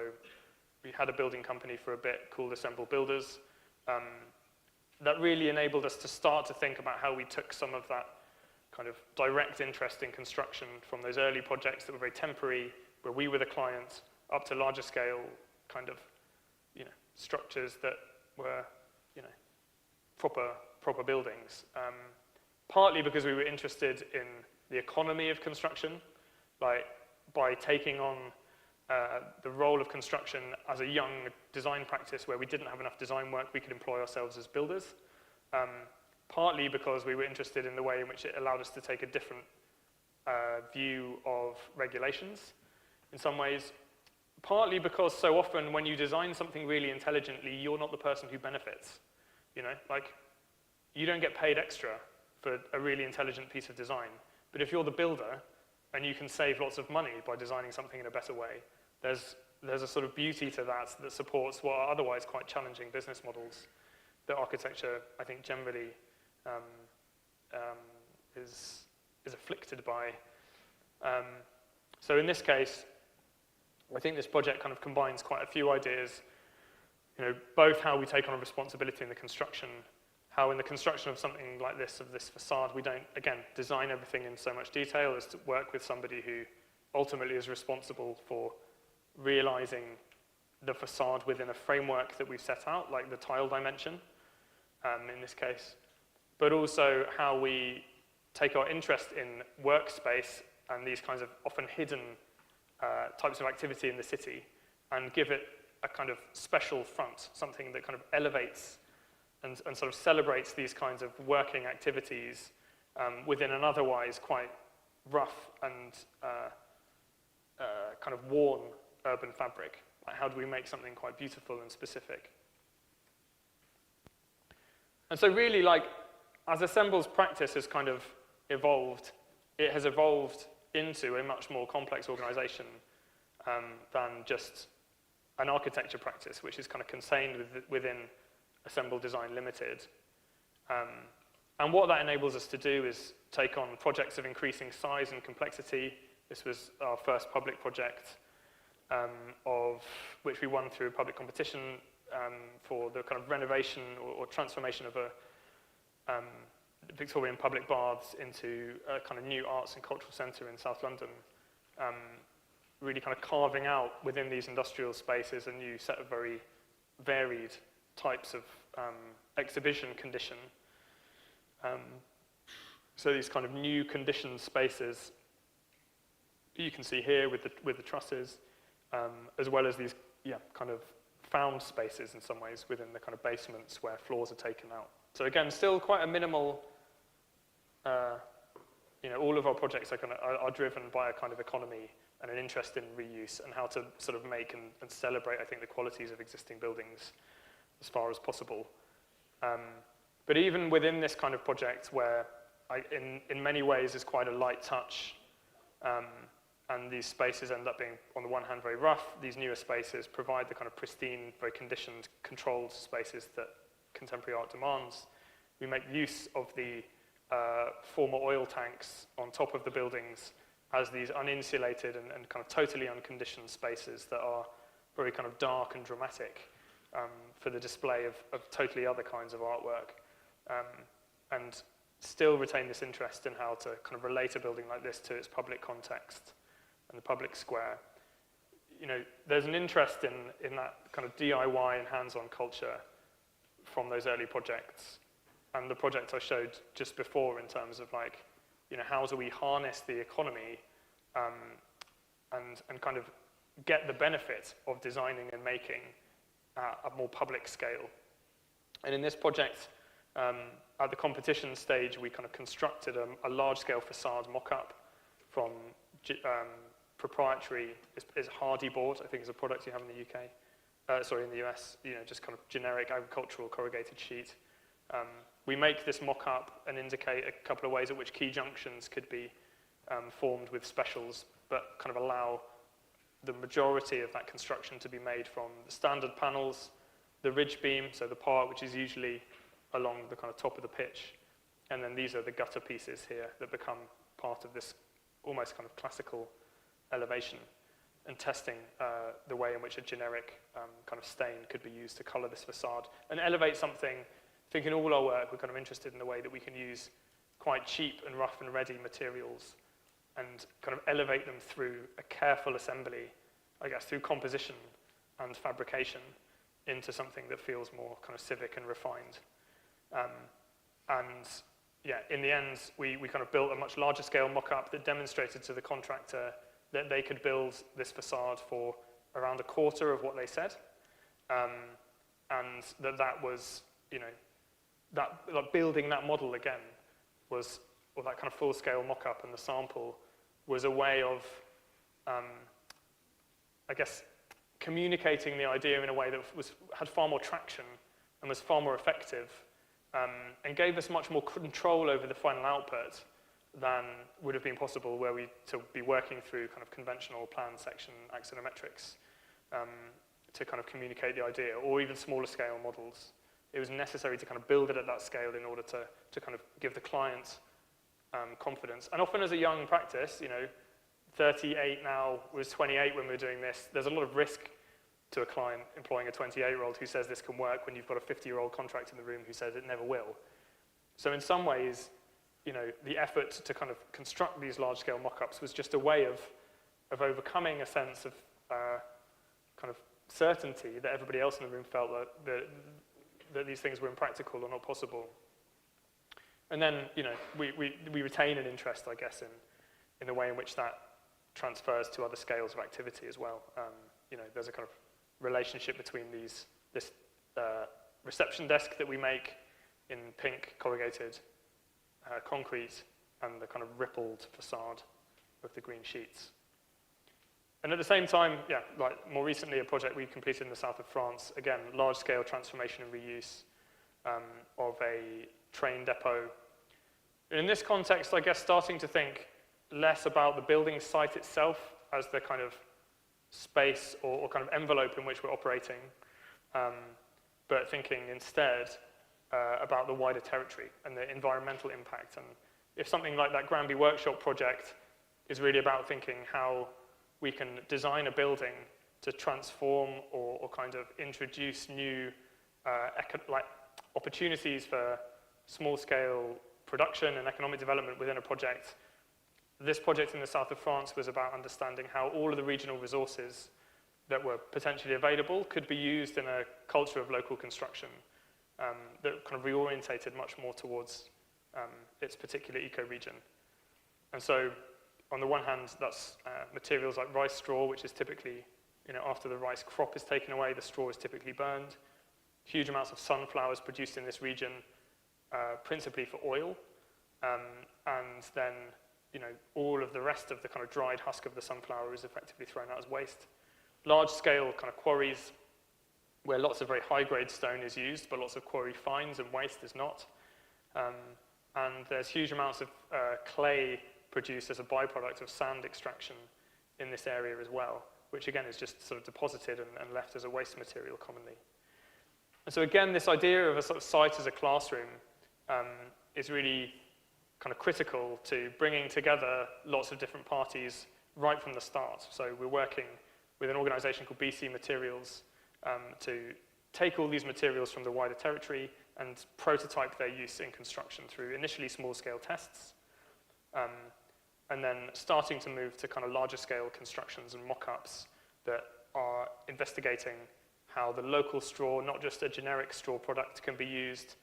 we had a building company for a bit called Assemble Builders. That really enabled us to start to think about how we took some of that kind of direct interest in construction from those early projects that were very temporary, where we were the client, up to larger scale kind of, structures that were, proper buildings. Partly because we were interested in the economy of construction, like by taking on the role of construction as a young design practice where we didn't have enough design work, we could employ ourselves as builders. Partly because we were interested in the way in which it allowed us to take a different view of regulations in some ways. Partly because so often when you design something really intelligently, you're not the person who benefits. Like you don't get paid extra for a really intelligent piece of design. But if you're the builder and you can save lots of money by designing something in a better way, there's a sort of beauty to that supports what are otherwise quite challenging business models that architecture, I think, generally is afflicted by. So in this case, I think this project kind of combines quite a few ideas both how we take on a responsibility in the construction, how in the construction of something like this, of this facade, we don't, again, design everything in so much detail as to work with somebody who ultimately is responsible for realizing the facade within a framework that we've set out, like the tile dimension, in this case, but also how we take our interest in workspace and these kinds of often hidden types of activity in the city and give it a kind of special front, something that kind of elevates and sort of celebrates these kinds of working activities within an otherwise quite rough and kind of worn urban fabric. Like, how do we make something quite beautiful and specific? And so really, like, as Assemble's practice has kind of evolved, it has evolved into a much more complex organization than just an architecture practice, which is kind of contained within Assemble Design Limited. And what that enables us to do is take on projects of increasing size and complexity. This was our first public project, of which we won through a public competition for the kind of renovation or transformation of a Victorian public baths into a kind of new arts and cultural centre in South London, really kind of carving out within these industrial spaces a new set of very varied types of exhibition condition. So these kind of new conditioned spaces you can see here with the trusses, as well as these kind of found spaces in some ways within the kind of basements where floors are taken out. So again, still quite a minimal, all of our projects are driven by a kind of economy and an interest in reuse and how to sort of make and celebrate, I think, the qualities of existing buildings as far as possible. But even within this kind of project where in many ways is quite a light touch, and these spaces end up being, on the one hand, very rough, these newer spaces provide the kind of pristine, very conditioned, controlled spaces that contemporary art demands. We make use of the former oil tanks on top of the buildings as these uninsulated and kind of totally unconditioned spaces that are very kind of dark and dramatic for the display of totally other kinds of artwork, and still retain this interest in how to kind of relate a building like this to its public context and the public square. There's an interest in that kind of DIY and hands-on culture from those early projects. And the project I showed just before in terms of like, how do we harness the economy and kind of get the benefit of designing and making at a more public scale. And in this project, at the competition stage, we kind of constructed a large-scale facade mock-up from proprietary, is Hardy board, I think is a product you have in the UK. In the US, just kind of generic agricultural corrugated sheet. We make this mock-up and indicate a couple of ways at which key junctions could be formed with specials, but kind of allow the majority of that construction to be made from the standard panels, the ridge beam, so the part which is usually along the kind of top of the pitch, and then these are the gutter pieces here that become part of this almost kind of classical elevation, and testing the way in which a generic kind of stain could be used to colour this facade and elevate something. I think in all our work we're kind of interested in the way that we can use quite cheap and rough and ready materials and kind of elevate them through a careful assembly, I guess through composition and fabrication, into something that feels more kind of civic and refined. In the end, we kind of built a much larger scale mock-up that demonstrated to the contractor that they could build this facade for around a quarter of what they said, and that was, that like building that model again was, or that kind of full-scale mock-up and the sample was a way of, I guess, communicating the idea in a way that had far more traction and was far more effective, and gave us much more control over the final output than would have been possible were we to be working through kind of conventional plan section axonometrics to kind of communicate the idea, or even smaller scale models. It was necessary to kind of build it at that scale in order to kind of give the client confidence. And often as a young practice, 38 now, was 28 when we were doing this, there's a lot of risk to a client employing a 28-year-old who says this can work when you've got a 50-year-old contract in the room who says it never will. So in some ways, the effort to kind of construct these large-scale mock-ups was just a way of overcoming a sense of kind of certainty that everybody else in the room felt that these things were impractical or not possible. And then, we retain an interest, I guess, in the way in which that transfers to other scales of activity as well. There's a kind of relationship between this reception desk that we make in pink corrugated concrete and the kind of rippled facade of the green sheets. And at the same time, like more recently, a project we completed in the south of France, again, large-scale transformation and reuse of a train depot. And in this context, I guess starting to think less about the building site itself as the kind of space or kind of envelope in which we're operating, but thinking instead about the wider territory and the environmental impact. And if something like that Granby Workshop project is really about thinking how we can design a building to transform or kind of introduce new opportunities for small-scale production and economic development within a project, this project in the south of France was about understanding how all of the regional resources that were potentially available could be used in a culture of local construction that kind of reorientated much more towards its particular eco-region. And so, on the one hand, that's materials like rice straw, which is typically, after the rice crop is taken away, the straw is typically burned. Huge amounts of sunflowers produced in this region, principally for oil, and then all of the rest of the kind of dried husk of the sunflower is effectively thrown out as waste. Large-scale kind of quarries where lots of very high-grade stone is used, but lots of quarry fines and waste is not. And there's huge amounts of clay produced as a byproduct of sand extraction in this area as well, which again is just sort of deposited and left as a waste material commonly. And so again, this idea of a sort of site as a classroom is really kind of critical to bringing together lots of different parties right from the start. So we're working with an organization called BC Materials to take all these materials from the wider territory and prototype their use in construction through initially small-scale tests, and then starting to move to kind of larger-scale constructions and mock-ups that are investigating how the local straw, not just a generic straw product, can be used,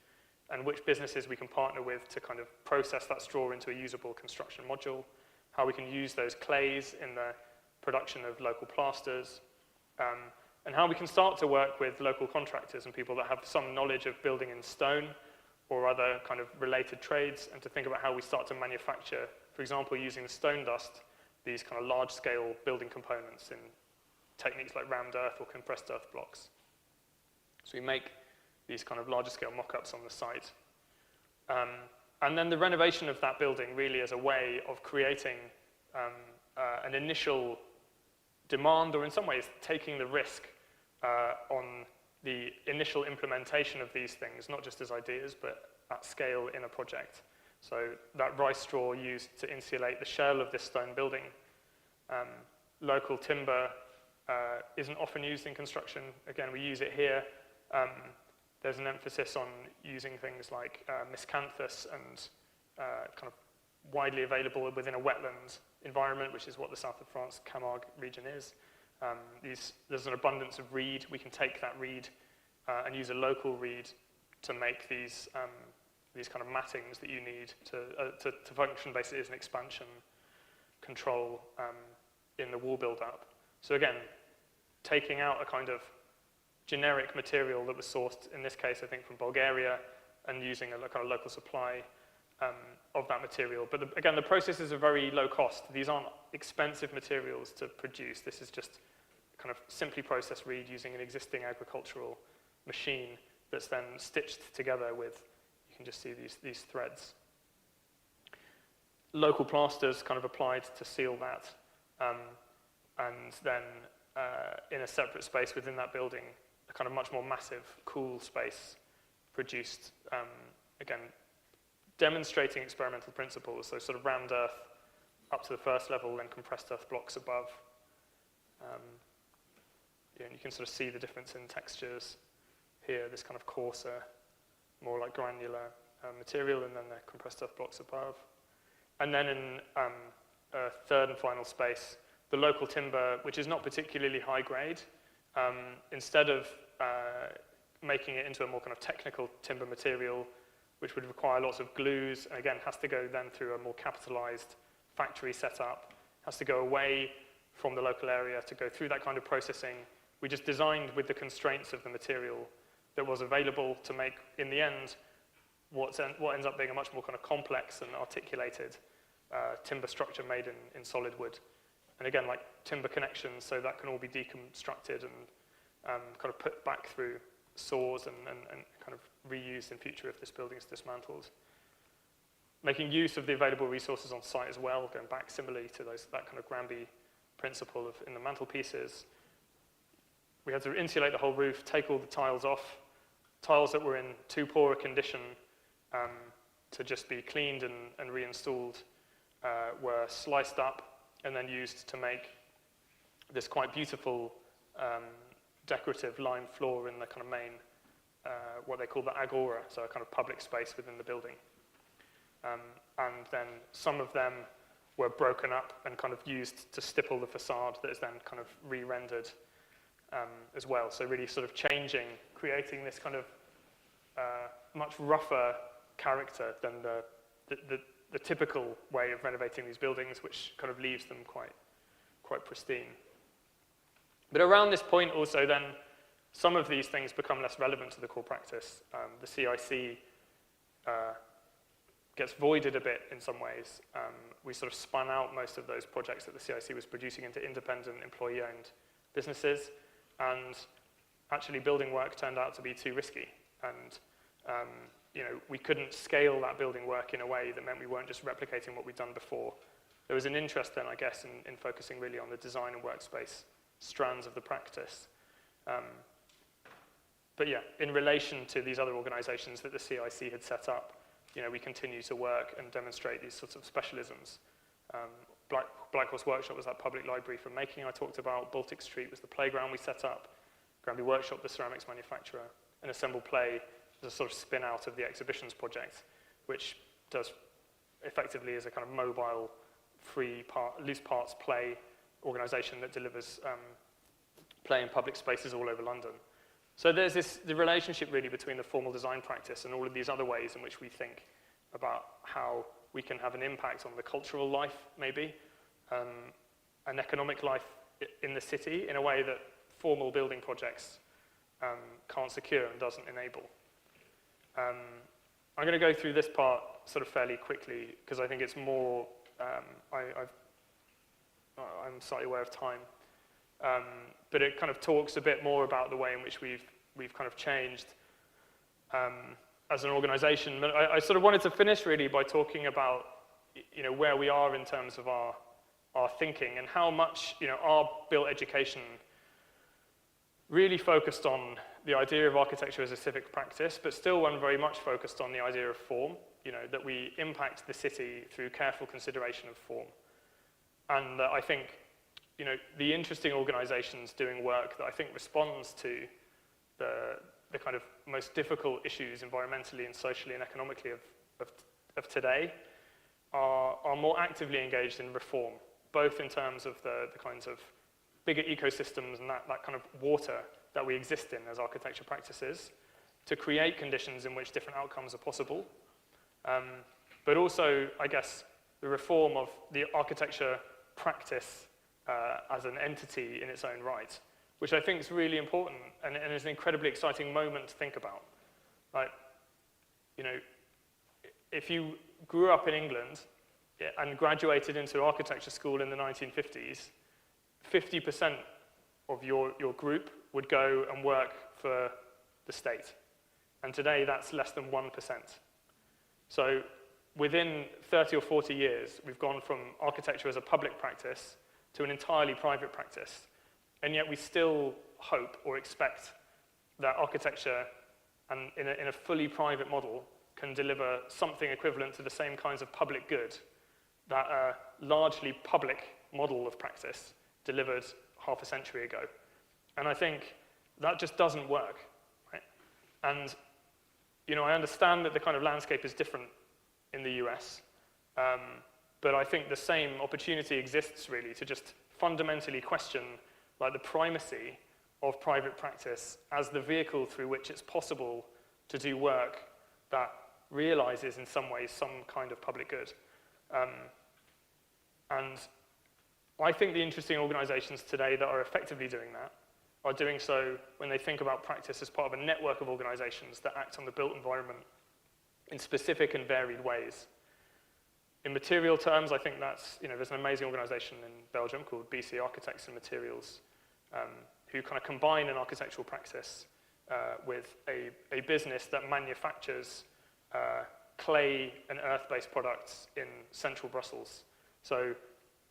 and which businesses we can partner with to kind of process that straw into a usable construction module, how we can use those clays in the production of local plasters, and how we can start to work with local contractors and people that have some knowledge of building in stone or other kind of related trades, and to think about how we start to manufacture, for example, using stone dust, these kind of large-scale building components in techniques like rammed earth or compressed earth blocks. So we make these kind of larger-scale mock-ups on the site. And then the renovation of that building really is a way of creating an initial demand, or in some ways taking the risk on the initial implementation of these things, not just as ideas, but at scale in a project. So that rice straw used to insulate the shell of this stone building. Local timber isn't often used in construction. Again, we use it here. There's an emphasis on using things like miscanthus and kind of widely available within a wetland environment, which is what the south of France Camargue region is. There's an abundance of reed. We can take that reed and use a local reed to make these kind of mattings that you need to function basically as an expansion control in the wall build-up. So again, taking out a kind of generic material that was sourced, in this case, I think, from Bulgaria, and using a kind of local supply of that material. But again, the processes are very low cost. These aren't expensive materials to produce. This is just kind of simply processed reed using an existing agricultural machine that's then stitched together with, you can just see these threads. Local plasters kind of applied to seal that, and then in a separate space within that building, a kind of much more massive, cool space produced, again, demonstrating experimental principles, so sort of rammed earth up to the first level, then compressed earth blocks above. you can sort of see the difference in textures here, this kind of coarser, more like granular material, and then the compressed earth blocks above. And then in a third and final space, the local timber, which is not particularly high grade, instead of making it into a more kind of technical timber material, which would require lots of glues, and again, has to go then through a more capitalized factory setup, has to go away from the local area to go through that kind of processing. We just designed with the constraints of the material that was available to make, in the end, what ends up being a much more kind of complex and articulated timber structure made in solid wood. And again, like timber connections, so that can all be deconstructed and kind of put back through saws and kind of reused in future if this building is dismantled. Making use of the available resources on site as well, going back similarly to that kind of Granby principle of in the mantelpieces. We had to insulate the whole roof, take all the tiles off. Tiles that were in too poor a condition to just be cleaned and reinstalled were sliced up and then used to make this quite beautiful decorative lime floor in the kind of main, what they call the agora, so a kind of public space within the building. And then some of them were broken up and kind of used to stipple the facade that is then kind of re-rendered as well. So really sort of changing, creating this kind of much rougher character than the typical way of renovating these buildings, which kind of leaves them quite pristine. But around this point also then, some of these things become less relevant to the core practice. The CIC gets voided a bit in some ways. We sort of spun out most of those projects that the CIC was producing into independent employee-owned businesses, and actually building work turned out to be too risky. And we couldn't scale that building work in a way that meant we weren't just replicating what we'd done before. There was an interest then, I guess, in focusing really on the design and workspace strands of the practice. But yeah, in relation to these other organizations that the CIC had set up, we continue to work and demonstrate these sorts of specialisms. Black Horse Workshop was that public library for making I talked about. Baltic Street was the playground we set up. Granby Workshop, the ceramics manufacturer. And Assemble Play is a sort of spin out of the exhibitions project, which does effectively as a kind of mobile, loose parts play organization that delivers play in public spaces all over London. So there's the relationship really between the formal design practice and all of these other ways in which we think about how we can have an impact on the cultural life, maybe, an economic life in the city in a way that formal building projects can't secure and doesn't enable. I'm going to go through this part sort of fairly quickly because I think it's more, I'm slightly aware of time. But it kind of talks a bit more about the way in which we've kind of changed as an organization. But I sort of wanted to finish really by talking about where we are in terms of our thinking and how much our built education really focused on the idea of architecture as a civic practice, but still one very much focused on the idea of form, that we impact the city through careful consideration of form. And I think the interesting organizations doing work that I think responds to the kind of most difficult issues environmentally and socially and economically of today are more actively engaged in reform, both in terms of the kinds of bigger ecosystems and that kind of water that we exist in as architecture practices to create conditions in which different outcomes are possible. But also, I guess, the reform of the architecture practice as an entity in its own right, which I think is really important and is an incredibly exciting moment to think about. Like, if you grew up in England and graduated into architecture school in the 1950s, 50% of your group would go and work for the state. And today that's less than 1%. So within 30 or 40 years, we've gone from architecture as a public practice to an entirely private practice. And yet we still hope or expect that architecture and in a fully private model can deliver something equivalent to the same kinds of public good that a largely public model of practice delivered half a century ago. And I think that just doesn't work, right? And, you know, I understand that the kind of landscape is different in the US, but I think the same opportunity exists really to just fundamentally question like the primacy of private practice as the vehicle through which it's possible to do work that realizes in some ways some kind of public good. And I think the interesting organizations today that are effectively doing that are doing so when they think about practice as part of a network of organizations that act on the built environment in specific and varied ways. In material terms, I think that's, you know, there's an amazing organization in Belgium called BC Architects and Materials, who kind of combine an architectural practice with a business that manufactures clay and earth-based products in central Brussels. So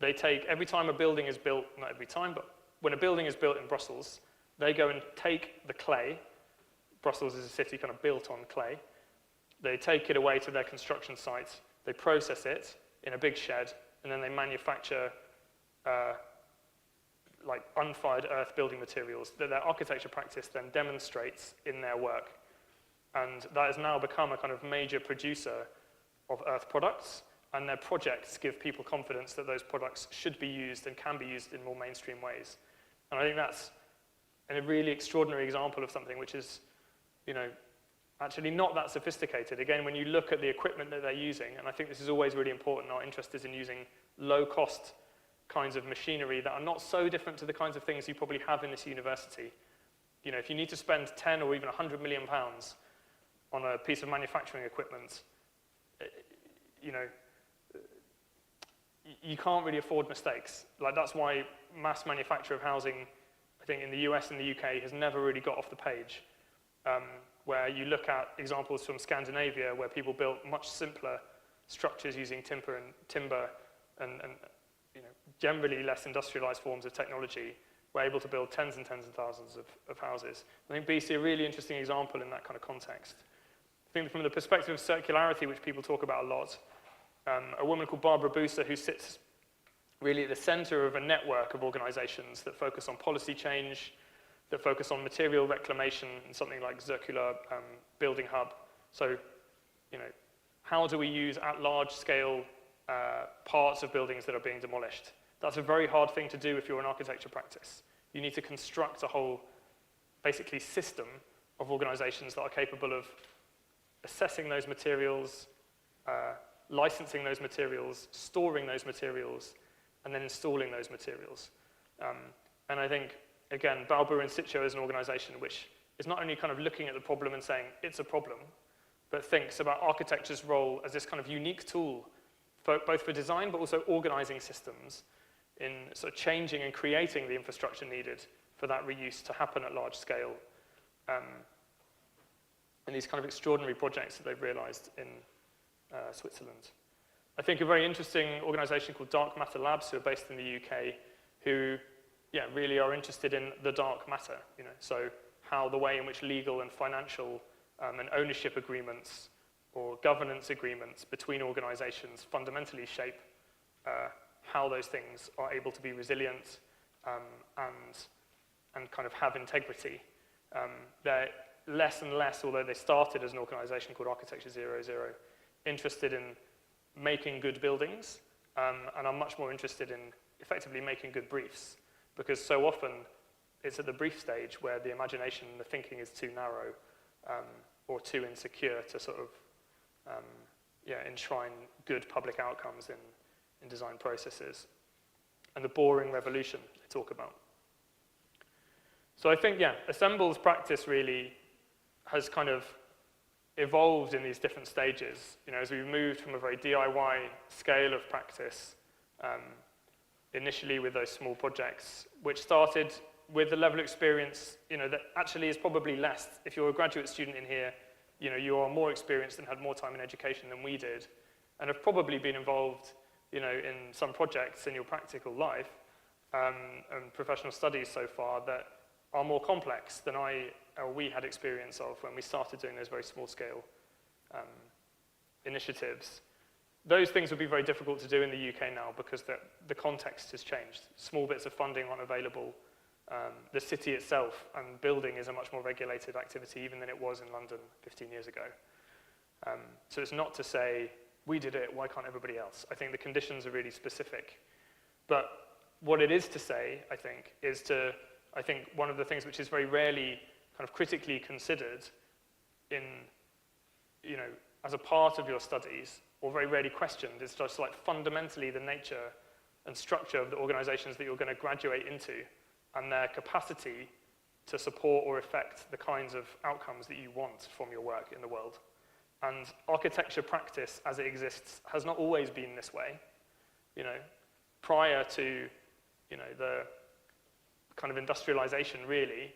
they take, every time a building is built, not every time, but when a building is built in Brussels, they go and take the clay. Brussels is a city kind of built on clay. They take it away to their construction site, they process it in a big shed, and then they manufacture like unfired earth building materials that their architecture practice then demonstrates in their work. And that has now become a kind of major producer of earth products, and their projects give people confidence that those products should be used and can be used in more mainstream ways. And I think that's a really extraordinary example of something which is, you know, actually not that sophisticated. Again, when you look at the equipment that they're using, and I think this is always really important, our interest is in using low-cost kinds of machinery that are not so different to the kinds of things you probably have in this university. You know, if you need to spend 10 or even 100 million pounds on a piece of manufacturing equipment, you know, you can't really afford mistakes. Like, that's why mass manufacture of housing, I think in the US and the UK, has never really got off the page. Where you look at examples from Scandinavia where people built much simpler structures using timber and you know, generally less industrialized forms of technology, were able to build tens and tens of thousands of houses. I think BC, a really interesting example in that kind of context. I think from the perspective of circularity, which people talk about a lot, a woman called Barbara Buser, who sits really at the center of a network of organizations that focus on policy change, that focus on material reclamation and something like Circular Building Hub. So, you know, how do we use at large scale parts of buildings that are being demolished? That's a very hard thing to do if you're an architecture practice. You need to construct a whole, basically, system of organizations that are capable of assessing those materials, licensing those materials, storing those materials, and then installing those materials. And I think, again, Balbur In Situ is an organization which is not only kind of looking at the problem and saying it's a problem, but thinks about architecture's role as this kind of unique tool, both for design but also organizing systems in sort of changing and creating the infrastructure needed for that reuse to happen at large scale. And these kind of extraordinary projects that they've realized in Switzerland. I think a very interesting organization called Dark Matter Labs, who are based in the UK, who really are interested in the dark matter, you know, so how the way in which legal and financial and ownership agreements or governance agreements between organizations fundamentally shape how those things are able to be resilient and kind of have integrity. They're less and less, although they started as an organization called Architecture 00, interested in making good buildings, and are much more interested in effectively making good briefs, because so often it's at the brief stage where the imagination and the thinking is too narrow or too insecure to sort of enshrine good public outcomes in design processes. And the boring revolution they talk about. So I think, Assemble's practice really has kind of evolved in these different stages. You know, as we moved from a very DIY scale of practice, initially with those small projects, which started with the level of experience, you know, that actually is probably less. If you're a graduate student in here, you know, you are more experienced and had more time in education than we did, and have probably been involved, you know, in some projects in your practical life and professional studies so far that are more complex than we had experience of when we started doing those very small scale initiatives. Those things would be very difficult to do in the UK now because the context has changed. Small bits of funding aren't available. The city itself and building is a much more regulated activity even than it was in London 15 years ago. So it's not to say, we did it, why can't everybody else? I think the conditions are really specific. But what it is to say, I think, is to, I think one of the things which is very rarely kind of critically considered in, you know, as a part of your studies, or very rarely questioned, is just like fundamentally the nature and structure of the organizations that you're going to graduate into and their capacity to support or affect the kinds of outcomes that you want from your work in the world. And architecture practice as it exists has not always been this way. You know, prior to, you know, the kind of industrialization really,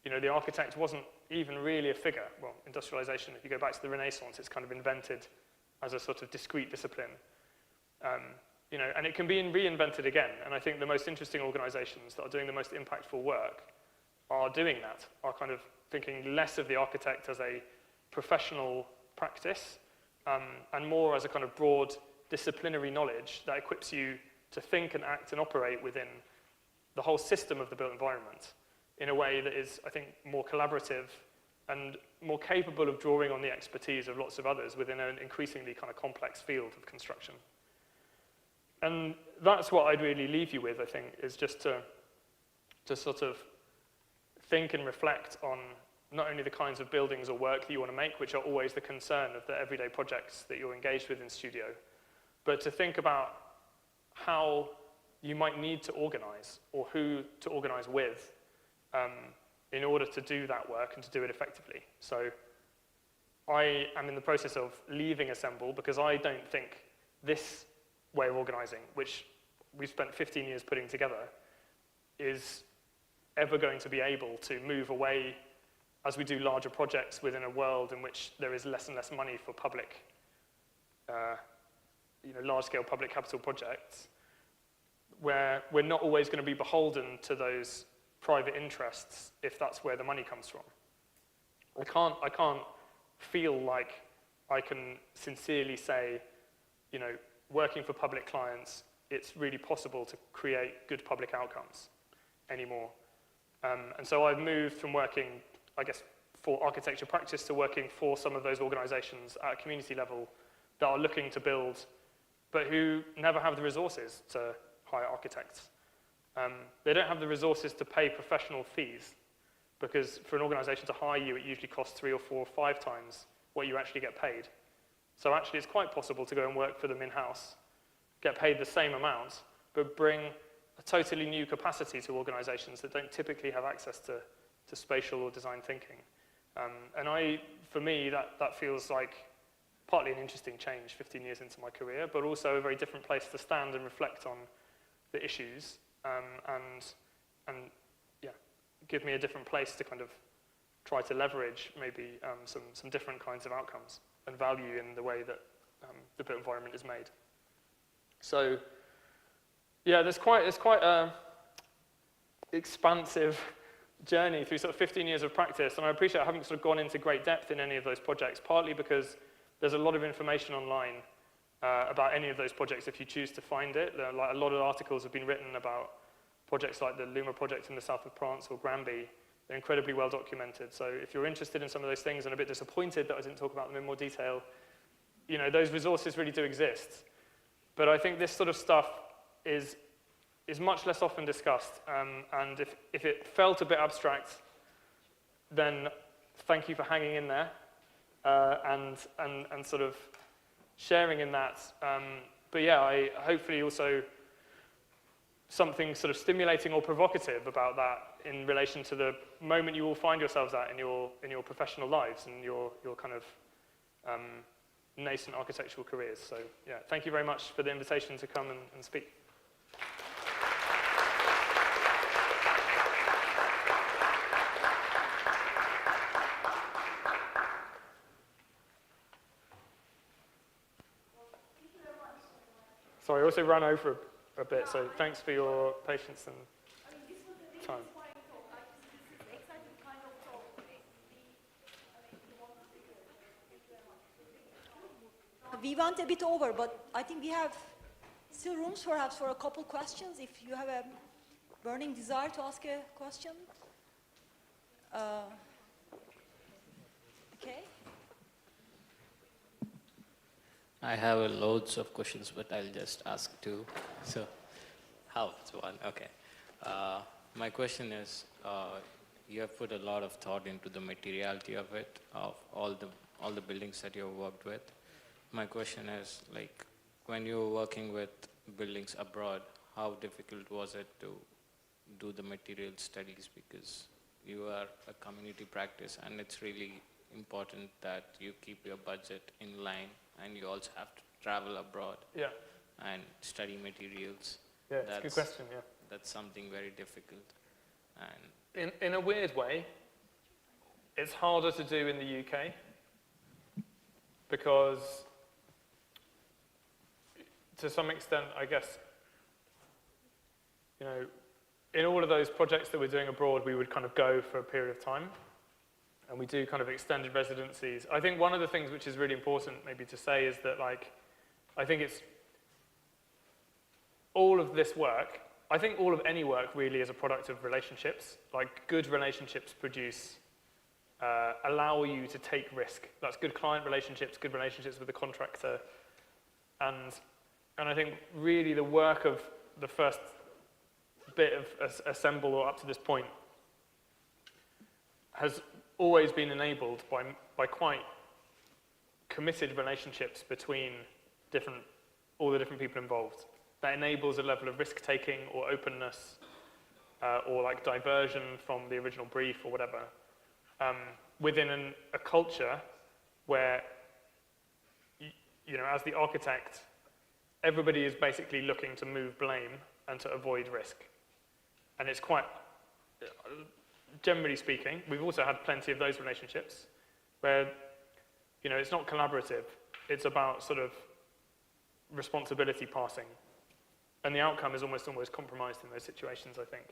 you know, the architect wasn't even really a figure. Well, industrialization, if you go back to the Renaissance, it's kind of invented as a sort of discrete discipline. You know, and it can be reinvented again. And I think the most interesting organizations that are doing the most impactful work are doing that, are kind of thinking less of the architect as a professional practice and more as a kind of broad disciplinary knowledge that equips you to think and act and operate within the whole system of the built environment in a way that is, I think, more collaborative and more capable of drawing on the expertise of lots of others within an increasingly kind of complex field of construction. And that's what I'd really leave you with, I think, is just to sort of think and reflect on not only the kinds of buildings or work that you want to make, which are always the concern of the everyday projects that you're engaged with in studio, but to think about how you might need to organize or who to organize with in order to do that work and to do it effectively. So I am in the process of leaving Assemble because I don't think this way of organizing, which we've spent 15 years putting together, is ever going to be able to move away as we do larger projects within a world in which there is less and less money for public, you know, large-scale public capital projects, where we're not always going to be beholden to those private interests if that's where the money comes from. I can't feel like I can sincerely say, you know, working for public clients, it's really possible to create good public outcomes anymore. And so I've moved from working, I guess, for architecture practice to working for some of those organizations at a community level that are looking to build, but who never have the resources to hire architects. They don't have the resources to pay professional fees, because for an organization to hire you, it usually costs 3 or 4 or 5 times what you actually get paid. So actually, it's quite possible to go and work for them in-house, get paid the same amount, but bring a totally new capacity to organizations that don't typically have access to spatial or design thinking. And for me, that feels like partly an interesting change 15 years into my career, but also a very different place to stand and reflect on the issues and yeah, give me a different place to kind of try to leverage maybe some different kinds of outcomes and value in the way that the built environment is made. So yeah, it's quite a expansive journey through sort of 15 years of practice, and I appreciate I haven't sort of gone into great depth in any of those projects, partly because there's a lot of information online about any of those projects if you choose to find it. Like a lot of articles have been written about projects like the Luma project in the south of France or Granby. They're incredibly well documented. So if you're interested in some of those things and a bit disappointed that I didn't talk about them in more detail, you know, those resources really do exist. But I think this sort of stuff is much less often discussed. And if it felt a bit abstract, then thank you for hanging in there and sort of sharing in that. But yeah, I hopefully also something sort of stimulating or provocative about that in relation to the moment you will find yourselves at in your professional lives and your kind of nascent architectural careers. So yeah, thank you very much for the invitation to come and speak. Sorry, I also ran over a bit, so thanks for your patience and time. We went a bit over, but I think we have still rooms perhaps for a couple questions if you have burning desire to ask a question? Okay. I have loads of questions, but I'll just ask two. So, how? It's one. Okay. My question is, you have put a lot of thought into the materiality of it, of all the buildings that you've worked with. My question is, like, when you were working with buildings abroad, how difficult was it to do the material studies? Because you are a community practice, and it's really important that you keep your budget in line, and you also have to travel abroad and study materials. Yeah, it's a good question, yeah. That's something very difficult. And In a weird way, it's harder to do in the UK because, to some extent, I guess, you know, in all of those projects that we're doing abroad, we would kind of go for a period of time, and we do kind of extended residencies. I think one of the things which is really important maybe to say is that, like, I think it's all of this work, I think all of any work really is a product of relationships. Like, good relationships allow you to take risk. That's good client relationships, good relationships with the contractor. And I think really the work of the first bit of Assemble, or up to this point, has always been enabled by quite committed relationships between all the different people involved. That enables a level of risk-taking or openness or like diversion from the original brief or whatever within a culture where, you know, as the architect, everybody is basically looking to move blame and to avoid risk. And it's quite, generally speaking, we've also had plenty of those relationships where, you know, it's not collaborative. It's about sort of responsibility passing. And the outcome is almost compromised in those situations, I think.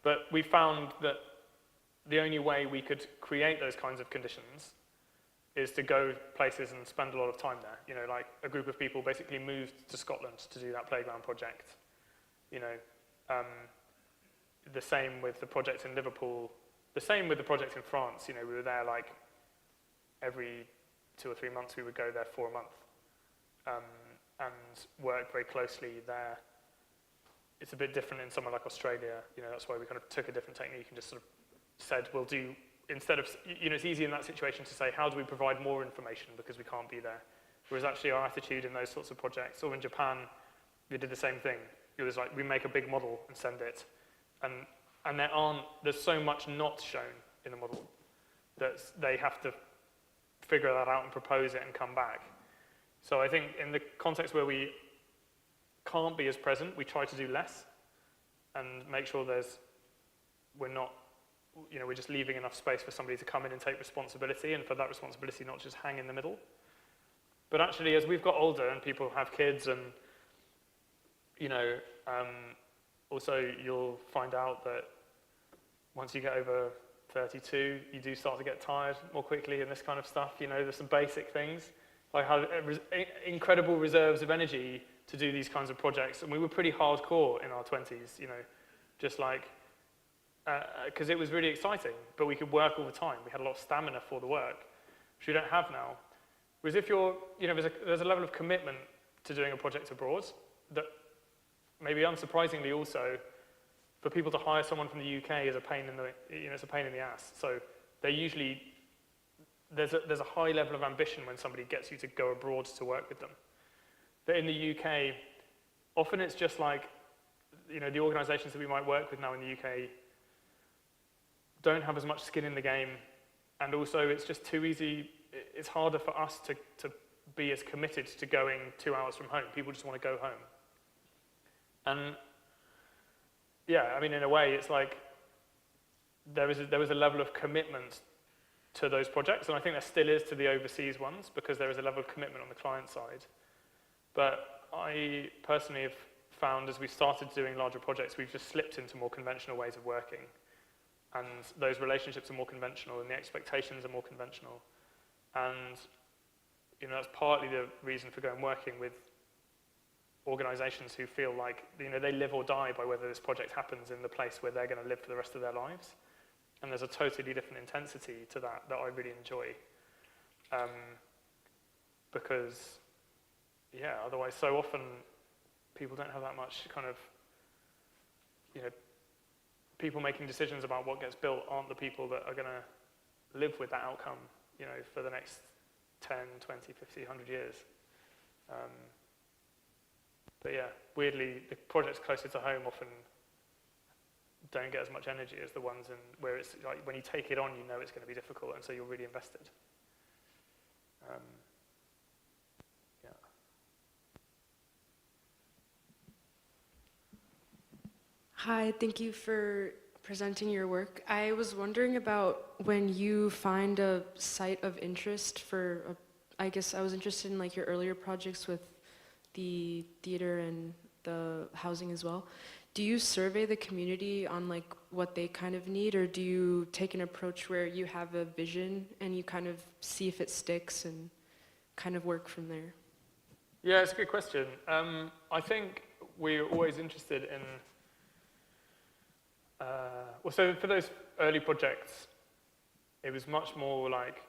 But we found that the only way we could create those kinds of conditions is to go places and spend a lot of time there. You know, like a group of people basically moved to Scotland to do that playground project. You know, the same with the project in Liverpool. The same with the project in France. You know, we were there like every 2 or 3 months. We would go there for a month. And work very closely there. It's a bit different in somewhere like Australia. You know, that's why we kind of took a different technique and just sort of said, we'll do, instead of, you know, it's easy in that situation to say, how do we provide more information because we can't be there? Whereas actually our attitude in those sorts of projects, or in Japan, we did the same thing. It was like, we make a big model and send it. And there's so much not shown in the model that they have to figure that out and propose it and come back. So I think in the context where we can't be as present, we try to do less and make sure we're not, you know, we're just leaving enough space for somebody to come in and take responsibility, and for that responsibility not just hang in the middle. But actually, as we've got older and people have kids, and, you know, also you'll find out that once you get over 32, you do start to get tired more quickly and this kind of stuff. You know, there's some basic things. I had incredible reserves of energy to do these kinds of projects, and we were pretty hardcore in our 20s, you know, just like, because it was really exciting, but we could work all the time. We had a lot of stamina for the work, which we don't have now. Whereas if you're, you know, there's a level of commitment to doing a project abroad that maybe unsurprisingly also, for people to hire someone from the UK is a pain in the, you know, it's a pain in the ass. So they usually, there's a high level of ambition when somebody gets you to go abroad to work with them. But in the UK, often it's just like, you know, the organisations that we might work with now in the UK don't have as much skin in the game, and also it's just too easy. It's harder for us to be as committed to going 2 hours from home. People just want to go home. And yeah, I mean, in a way, it's like there was a level of commitment to those projects, and I think there still is to the overseas ones, because there is a level of commitment on the client side. But I personally have found, as we started doing larger projects, we've just slipped into more conventional ways of working. And those relationships are more conventional, and the expectations are more conventional. And, you know, that's partly the reason for going working with organizations who feel like, they live or die by whether this project happens in the place where they're going to live for the rest of their lives. And there's a totally different intensity to that I really enjoy. Because, yeah, otherwise so often people don't have that much kind of, people making decisions about what gets built aren't the people that are going to live with that outcome, for the next 10, 20, 50, 100 years. But yeah, weirdly, the projects closer to home often don't get as much energy as the ones where it's like when you take it on, it's going to be difficult, and so you're really invested. Yeah. Hi, thank you for presenting your work. I was wondering about when you find a site of interest I guess I was interested in like your earlier projects with the theater and the housing as well. Do you survey the community on like what they kind of need, or do you take an approach where you have a vision and you kind of see if it sticks and kind of work from there? Yeah, it's a good question. I think we're always interested in, so for those early projects, it was much more like,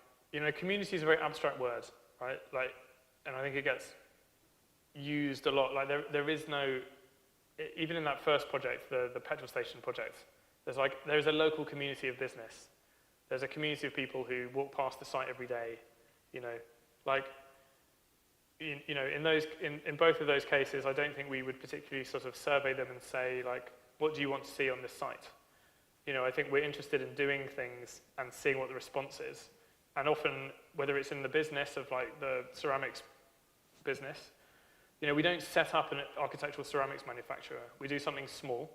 community is a very abstract word, right? Like, and I think it gets used a lot. Like there is no, even in that first project, the petrol station project, there's a local community of business. There's a community of people who walk past the site every day, in both of those cases, I don't think we would particularly sort of survey them and say, like, what do you want to see on this site? I think we're interested in doing things and seeing what the response is. And often, whether it's in the business of like the ceramics business, we don't set up an architectural ceramics manufacturer. We do something small.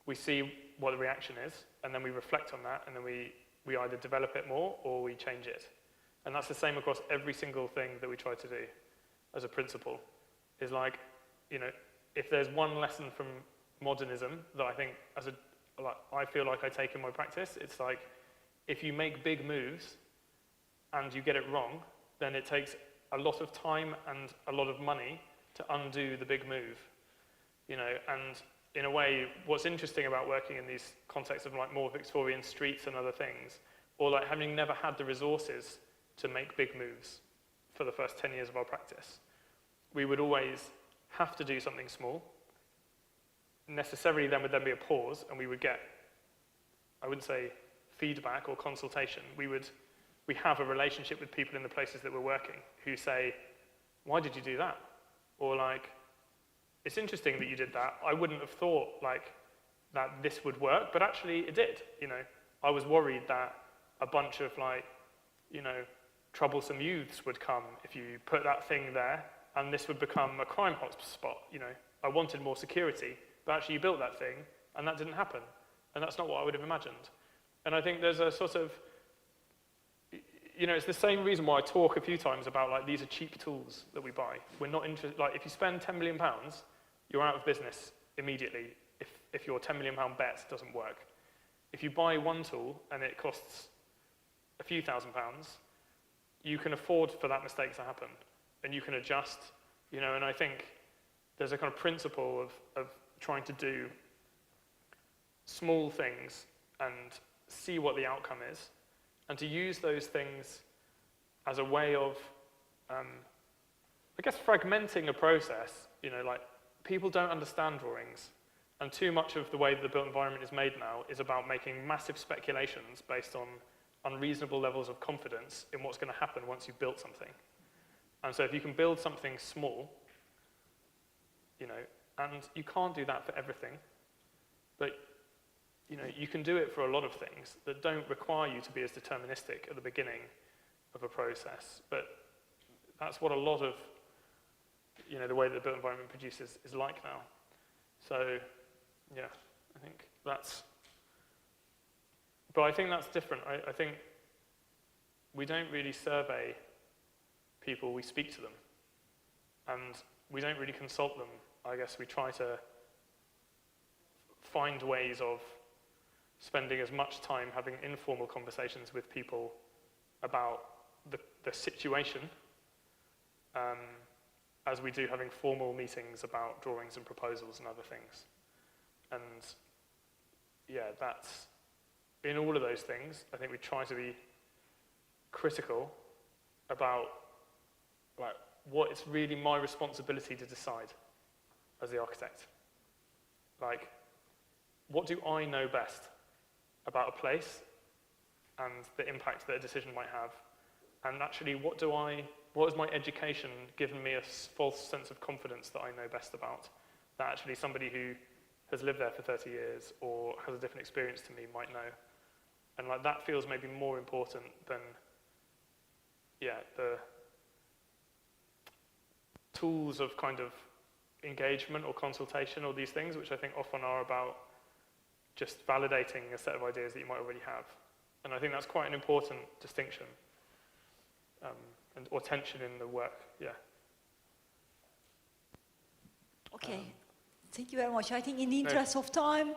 We see what the reaction is, and then we reflect on that, and then we either develop it more or we change it. And that's the same across every single thing that we try to do as a principle. Is like, if there's one lesson from modernism that I think I feel like I take in my practice, it's like, if you make big moves and you get it wrong, then it takes a lot of time and a lot of money to undo the big move, and in a way, what's interesting about working in these contexts of like more Victorian streets and other things, or like having never had the resources to make big moves for the first 10 years of our practice, we would always have to do something small. Necessarily then would be a pause, and we would get, I wouldn't say feedback or consultation, we have a relationship with people in the places that we're working who say, why did you do that? Or like, it's interesting that you did that. I wouldn't have thought like that this would work, but actually it did. I was worried that a bunch of like, troublesome youths would come if you put that thing there, and this would become a crime hotspot. I wanted more security, but actually you built that thing, and that didn't happen. And that's not what I would have imagined. And I think there's a sort of, it's the same reason why I talk a few times about like these are cheap tools that we buy. We're not interested, like if you spend £10 million, you're out of business immediately if your £10 million bet doesn't work. If you buy one tool and it costs a few £1,000s, you can afford for that mistake to happen, and you can adjust, and I think there's a kind of principle of trying to do small things and see what the outcome is, and to use those things as a way of, I guess, fragmenting a process. Like, people don't understand drawings, and too much of the way that the built environment is made now is about making massive speculations based on unreasonable levels of confidence in what's going to happen once you've built something. And so if you can build something small, and you can't do that for everything, but you can do it for a lot of things that don't require you to be as deterministic at the beginning of a process. But that's what a lot of, the way that the built environment produces is like now. So, yeah, I think that's different. I think we don't really survey people, we speak to them. And we don't really consult them. I guess we try to find ways of spending as much time having informal conversations with people about the situation as we do having formal meetings about drawings and proposals and other things. And yeah, that's, in all of those things, I think we try to be critical about like, what it's really my responsibility to decide as the architect. Like, what do I know best about a place and the impact that a decision might have? And actually, what has my education given me a false sense of confidence that I know best about? That actually somebody who has lived there for 30 years or has a different experience to me might know. And like that feels maybe more important than, yeah, the tools of kind of engagement or consultation or these things, which I think often are about just validating a set of ideas that you might already have. And I think that's quite an important distinction or tension in the work, yeah. Okay, thank you very much. I think in the interest of time,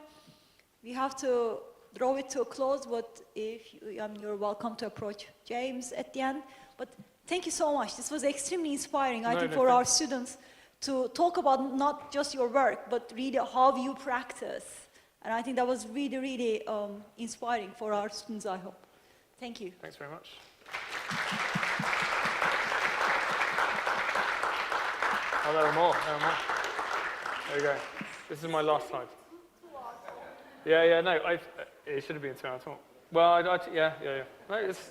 we have to draw it to a close, but if you're welcome to approach James at the end. But thank you so much. This was extremely inspiring, I think, for our students to talk about not just your work, but really how you practice. And I think that was really, really inspiring for our students, I hope. Thank you. Thanks very much. Oh, there are more. There we go. This is my last slide. Yeah, no, it should have been 2 hours more. Well, yeah. No, it's